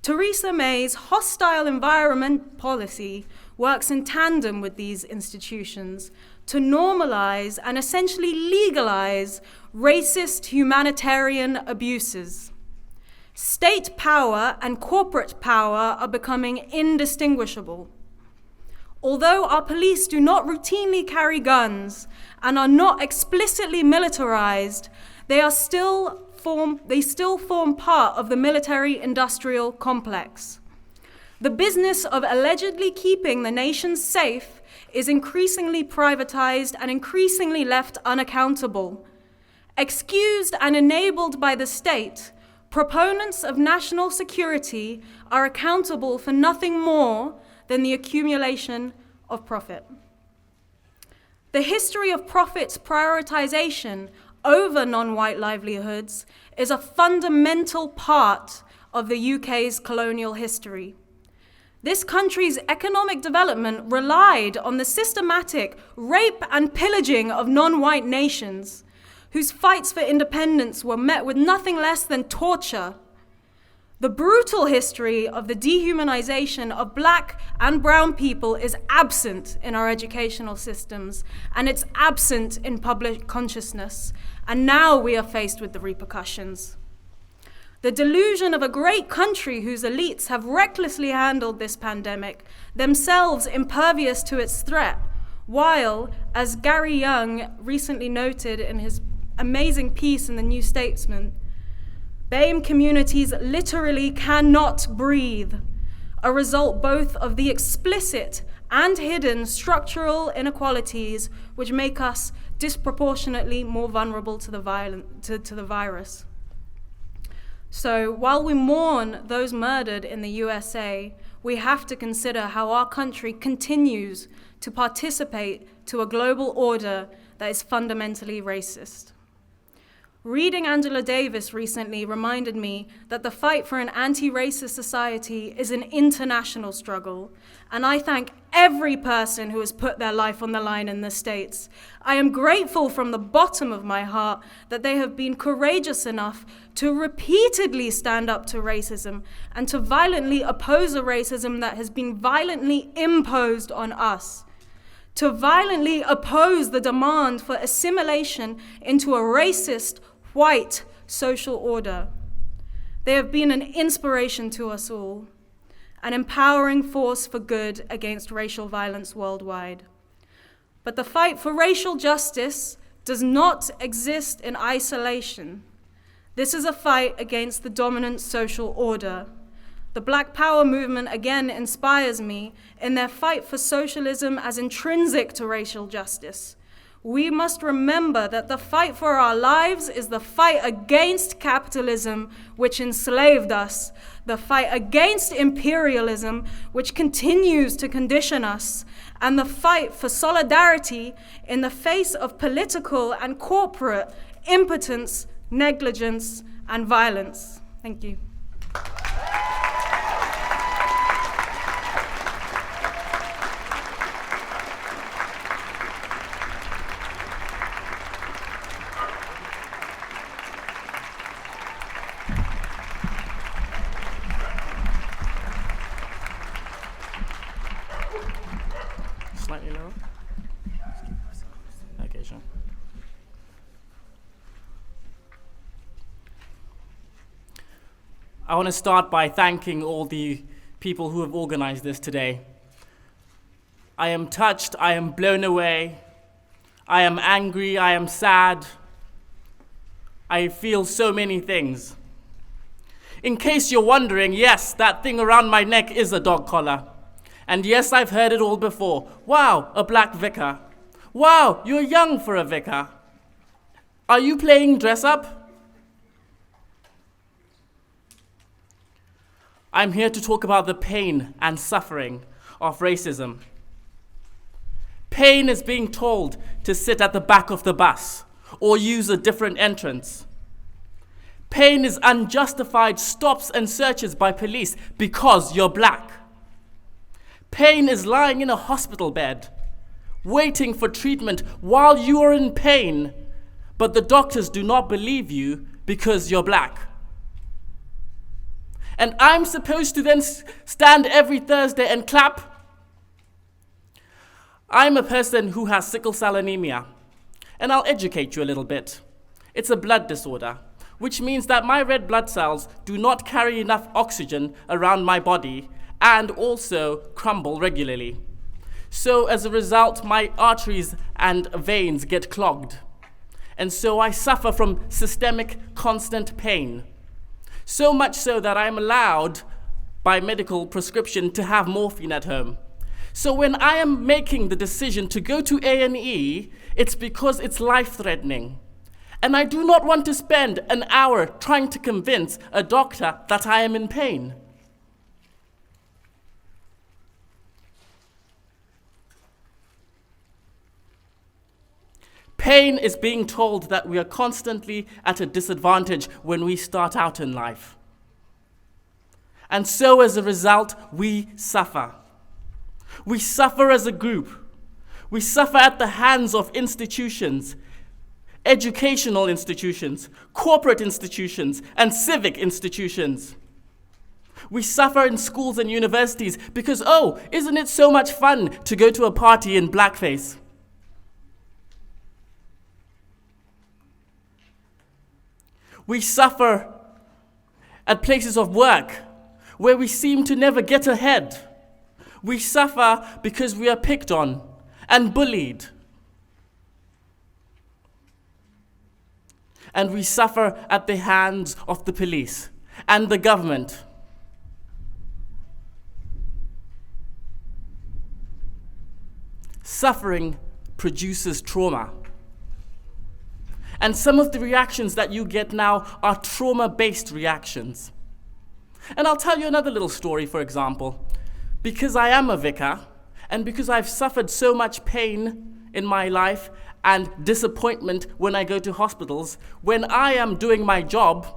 Theresa May's hostile environment policy works in tandem with these institutions to normalize and essentially legalize racist humanitarian abuses. State power and corporate power are becoming indistinguishable. Although our police do not routinely carry guns and are not explicitly militarized, they still form part of the military-industrial complex. The business of allegedly keeping the nation safe is increasingly privatized and increasingly left unaccountable. Excused and enabled by the state, proponents of national security are accountable for nothing more than the accumulation of profit. The history of profit's prioritization over non-white livelihoods is a fundamental part of the UK's colonial history. This country's economic development relied on the systematic rape and pillaging of non-white nations, whose fights for independence were met with nothing less than torture. The brutal history of the dehumanization of black and brown people is absent in our educational systems, and it's absent in public consciousness, and now we are faced with the repercussions. The delusion of a great country whose elites have recklessly handled this pandemic, themselves impervious to its threat, while, as Gary Young recently noted in his amazing piece in the New Statesman, BAME communities literally cannot breathe, a result both of the explicit and hidden structural inequalities which make us disproportionately more vulnerable to the virus. So while we mourn those murdered in the USA, we have to consider how our country continues to participate to a global order that is fundamentally racist. Reading Angela Davis recently reminded me that the fight for an anti-racist society is an international struggle, and I thank every person who has put their life on the line in the States. I am grateful from the bottom of my heart that they have been courageous enough to repeatedly stand up to racism and to violently oppose a racism that has been violently imposed on us, to violently oppose the demand for assimilation into a racist, white social order. They have been an inspiration to us all, an empowering force for good against racial violence worldwide. But the fight for racial justice does not exist in isolation. This is a fight against the dominant social order. The Black Power movement again inspires me in their fight for socialism as intrinsic to racial justice. We must remember that the fight for our lives is the fight against capitalism, which enslaved us, the fight against imperialism, which continues to condition us, and the fight for solidarity in the face of political and corporate impotence, negligence, and violence. Thank you. Slightly lower. Okay, sure. I want to start by thanking all the people who have organized this today. I am touched, I am blown away, I am angry, I am sad. I feel so many things. In case you're wondering, yes, that thing around my neck is a dog collar. And yes, I've heard it all before. Wow, a black vicar. Wow, you're young for a vicar. Are you playing dress up? I'm here to talk about the pain and suffering of racism. Pain is being told to sit at the back of the bus or use a different entrance. Pain is unjustified stops and searches by police because you're black. Pain is lying in a hospital bed, waiting for treatment while you are in pain, but the doctors do not believe you because you're black. And I'm supposed to then stand every Thursday and clap? I'm a person who has sickle cell anemia, and I'll educate you a little bit. It's a blood disorder, which means that my red blood cells do not carry enough oxygen around my body and also crumble regularly. So as a result, my arteries and veins get clogged. And so I suffer from systemic constant pain. So much so that I'm allowed by medical prescription to have morphine at home. So when I am making the decision to go to A&E, it's because it's life-threatening. And I do not want to spend an hour trying to convince a doctor that I am in pain. Pain is being told that we are constantly at a disadvantage when we start out in life. And so as a result, we suffer. We suffer as a group. We suffer at the hands of institutions, educational institutions, corporate institutions, and civic institutions. We suffer in schools and universities because, oh, isn't it so much fun to go to a party in blackface? We suffer at places of work where we seem to never get ahead. We suffer because we are picked on and bullied. and we suffer at the hands of the police and the government. Suffering produces trauma. And some of the reactions that you get now are trauma-based reactions. And I'll tell you another little story, for example. Because I am a vicar, and because I've suffered so much pain in my life and disappointment when I go to hospitals, when I am doing my job,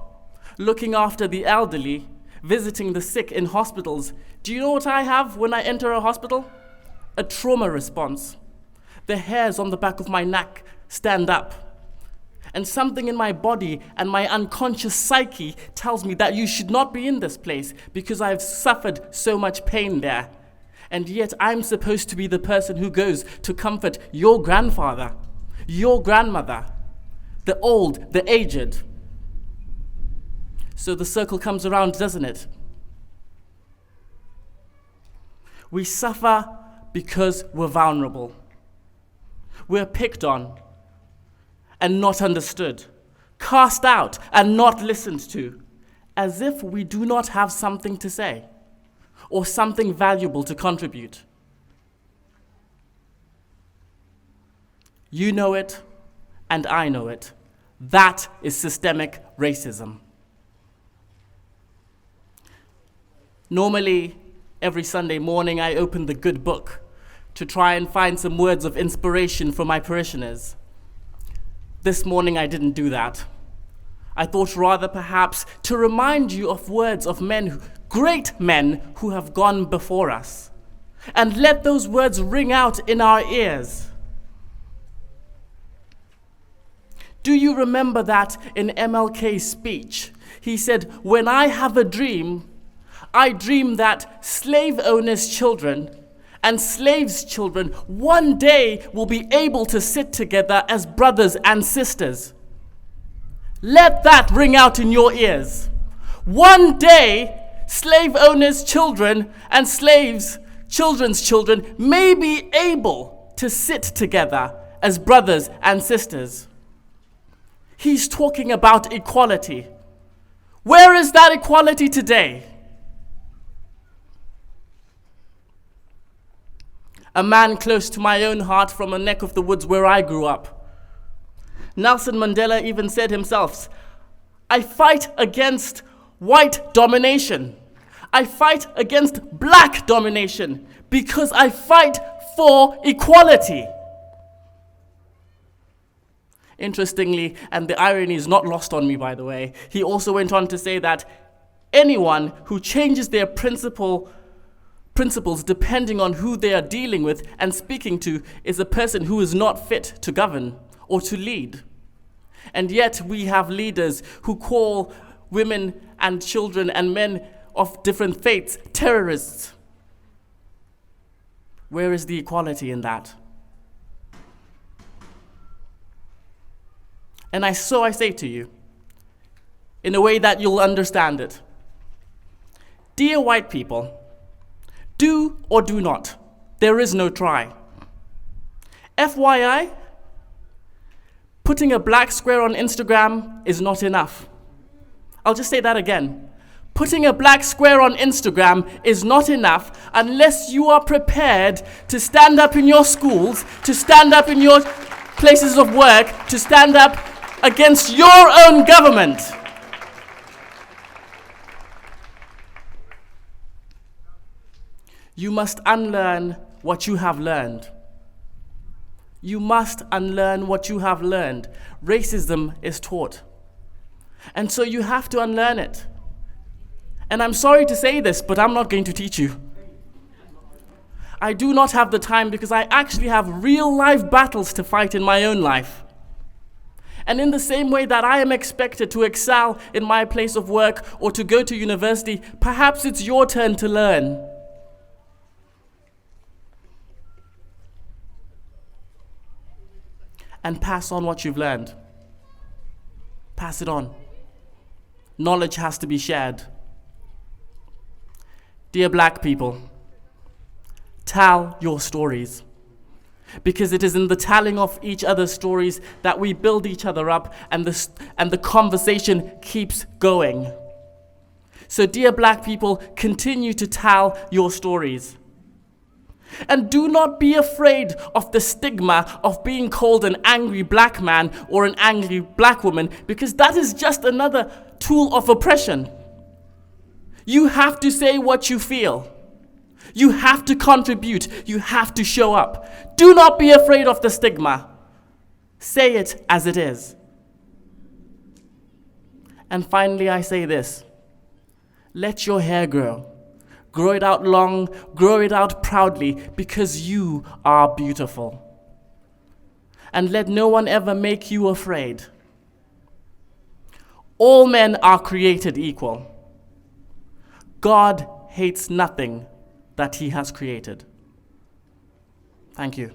looking after the elderly, visiting the sick in hospitals, do you know what I have when I enter a hospital? A trauma response. The hairs on the back of my neck stand up. And something in my body and my unconscious psyche tells me that you should not be in this place because I've suffered so much pain there. And yet I'm supposed to be the person who goes to comfort your grandfather, your grandmother, the old, the aged. So the circle comes around, doesn't it? We suffer because we're vulnerable. We're picked on and not understood, cast out and not listened to, as if we do not have something to say or something valuable to contribute. You know it, and I know it. That is systemic racism. Normally, every Sunday morning, I open the good book to try and find some words of inspiration for my parishioners. This morning I didn't do that. I thought rather perhaps to remind you of words of men, great men who have gone before us, and let those words ring out in our ears. Do you remember that in MLK's speech, he said, "When I have a dream, I dream that slave owners' children and slaves' children one day will be able to sit together as brothers and sisters." Let that ring out in your ears. One day, slave owners' children and slaves' children's children may be able to sit together as brothers and sisters. He's talking about equality. Where is that equality today? A man close to my own heart from a neck of the woods where I grew up. Nelson Mandela even said himself, "I fight against white domination. I fight against black domination because I fight for equality." Interestingly, and the irony is not lost on me, by the way, he also went on to say that anyone who changes their principles depending on who they are dealing with and speaking to is a person who is not fit to govern or to lead. And yet we have leaders who call women and children and men of different faiths terrorists. Where is the equality in that? And I say to you, in a way that you'll understand it, dear white people, do or do not. There is no try. FYI, putting a black square on Instagram is not enough. I'll just say that again. Putting a black square on Instagram is not enough unless you are prepared to stand up in your schools, to stand up in your places of work, to stand up against your own government. You must unlearn what you have learned. You must unlearn what you have learned. Racism is taught. And so you have to unlearn it. And I'm sorry to say this, but I'm not going to teach you. I do not have the time because I actually have real life battles to fight in my own life. And in the same way that I am expected to excel in my place of work or to go to university, perhaps it's your turn to learn. And pass on what you've learned. Pass it on. Knowledge has to be shared. Dear black people, tell your stories. because it is in the telling of each other's stories that we build each other up and the conversation keeps going. So dear black people, continue to tell your stories. And do not be afraid of the stigma of being called an angry black man or an angry black woman, because that is just another tool of oppression. You have to say what you feel. You have to contribute. You have to show up. Do not be afraid of the stigma. Say it as it is. And finally, I say this. Let your hair grow. Grow it out long, grow it out proudly, because you are beautiful. And let no one ever make you afraid. All men are created equal. God hates nothing that he has created. Thank you.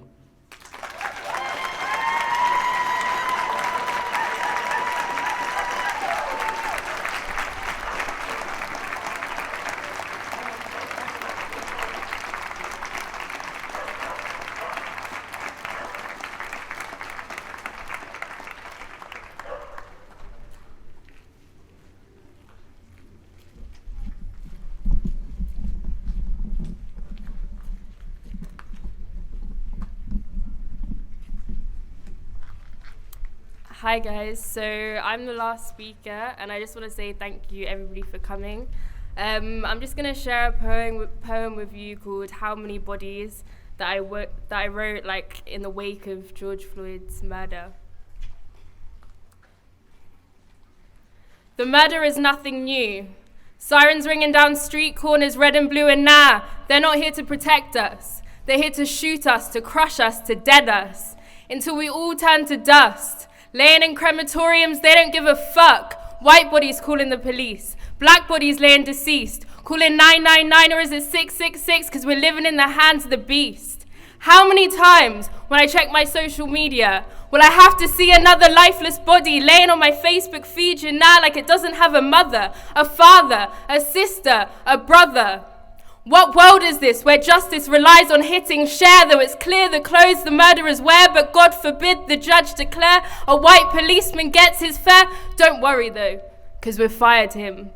Hi guys, so I'm the last speaker and I just want to say thank you everybody for coming. I'm just going to share a poem with you called How Many Bodies that I wrote like in the wake of George Floyd's murder. The murder is nothing new. Sirens ringing down street corners, red and blue, and nah, they're not here to protect us. They're here to shoot us, to crush us, to dead us, until we all turn to dust. Laying in crematoriums, they don't give a fuck. White bodies calling the police. Black bodies laying deceased. Calling 999, or is it 666? Because we're living in the hands of the beast. How many times when I check my social media will I have to see another lifeless body laying on my Facebook feed now like it doesn't have a mother, a father, a sister, a brother? What world is this where justice relies on hitting share, though it's clear the clothes the murderers wear, but God forbid the judge declare a white policeman gets his fare? Don't worry though, because we've fired him.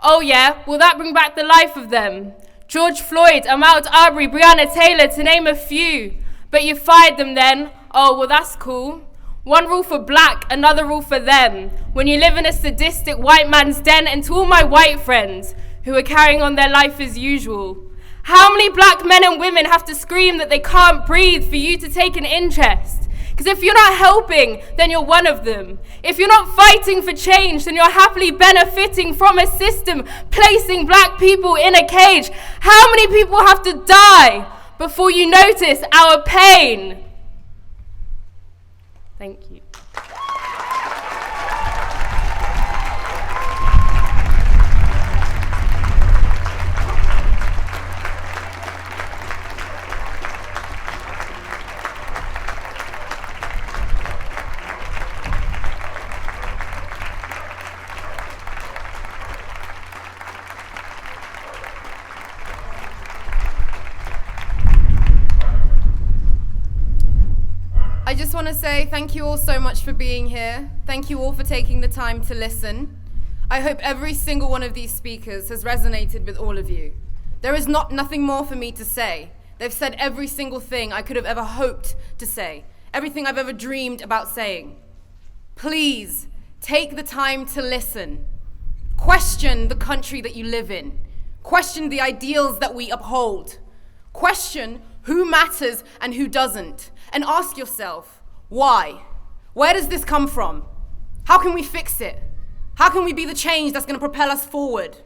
Oh yeah, will that bring back the life of them? George Floyd, Ahmaud Arbery, Breonna Taylor, to name a few. But you fired them then? Oh, well that's cool. One rule for black, another rule for them. When you live in a sadistic white man's den, and to all my white friends who are carrying on their life as usual. How many black men and women have to scream that they can't breathe for you to take an interest? Because if you're not helping, then you're one of them. If you're not fighting for change, then you're happily benefiting from a system placing black people in a cage. How many people have to die before you notice our pain? Thank you. I just want to say thank you all so much for being here. Thank you all for taking the time to listen. I hope every single one of these speakers has resonated with all of you. There is nothing more for me to say. They've said every single thing I could have ever hoped to say, everything I've ever dreamed about saying. Please take the time to listen. Question the country that you live in. Question the ideals that we uphold. Question who matters and who doesn't. And ask yourself, why? Where does this come from? How can we fix it? How can we be the change that's going to propel us forward?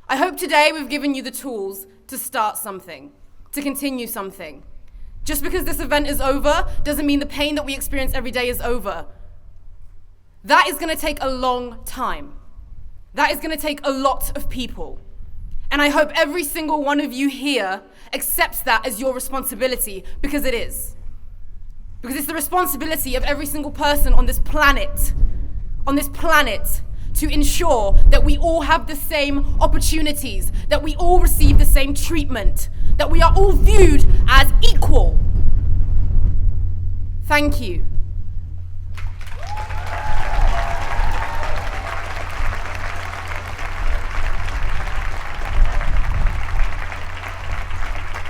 I hope today we've given you the tools to start something, to continue something. Just because this event is over doesn't mean the pain that we experience every day is over. That is going to take a long time. That is going to take a lot of people. And I hope every single one of you here accepts that as your responsibility, because it is. Because it's the responsibility of every single person on this planet, to ensure that we all have the same opportunities, that we all receive the same treatment, that we are all viewed as equal. Thank you.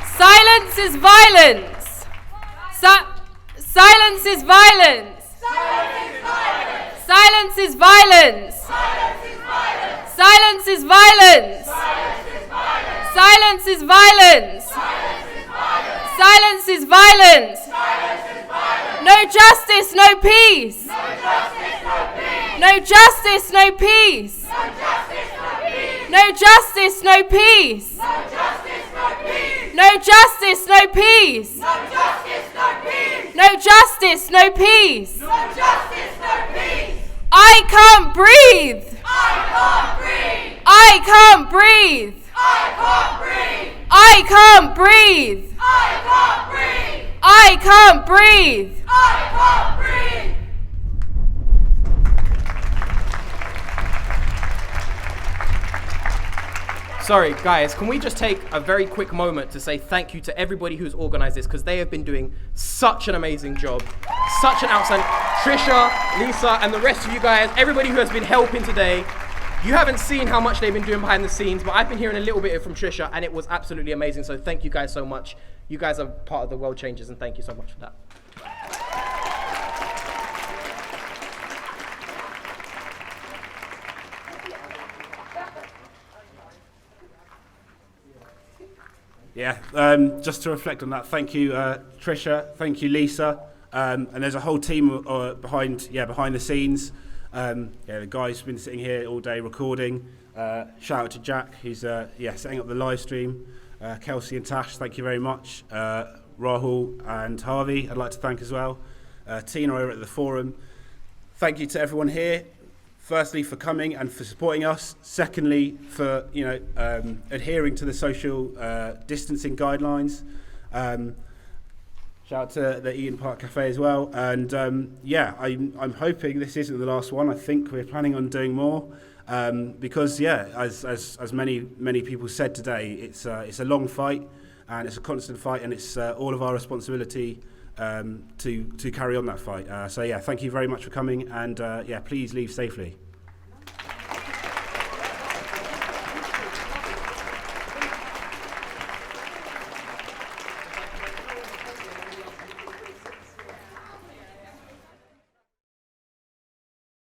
Silence is violence. Silence is violence. Silence is violence. Silence is violence. Silence is violence. Silence is violence. No justice, no peace. No justice, no peace. No justice, no peace. No justice, no peace. No justice, no peace. I can't breathe. I can't breathe. I can't breathe. I can't breathe. Sorry, guys, can we just take a very quick moment to say thank you to everybody who's organised this, because they have been doing such an amazing job, such an outstanding... Trisha, Lisa, and the rest of you guys, everybody who has been helping today. You haven't seen how much they've been doing behind the scenes, but I've been hearing a little bit from Trisha, and it was absolutely amazing, so thank you guys so much. You guys are part of the world changers, and thank you so much for that. Yeah, just to reflect on that, thank you, Trisha, thank you, Lisa, and there's a whole team behind the scenes. The guys been sitting here all day recording. Shout out to Jack, who's setting up the live stream. Kelsey and Tash, thank you very much. Rahul and Harvey, I'd like to thank as well. Tina over at the forum. Thank you to everyone here. Firstly, for coming and for supporting us. Secondly, for adhering to the social distancing guidelines. Shout out to the Eaton Park Cafe as well. And I'm hoping this isn't the last one. I think we're planning on doing more because as many people said today, it's a long fight and it's a constant fight, and it's all of our responsibility to carry on that fight. Thank you very much for coming, and please leave safely.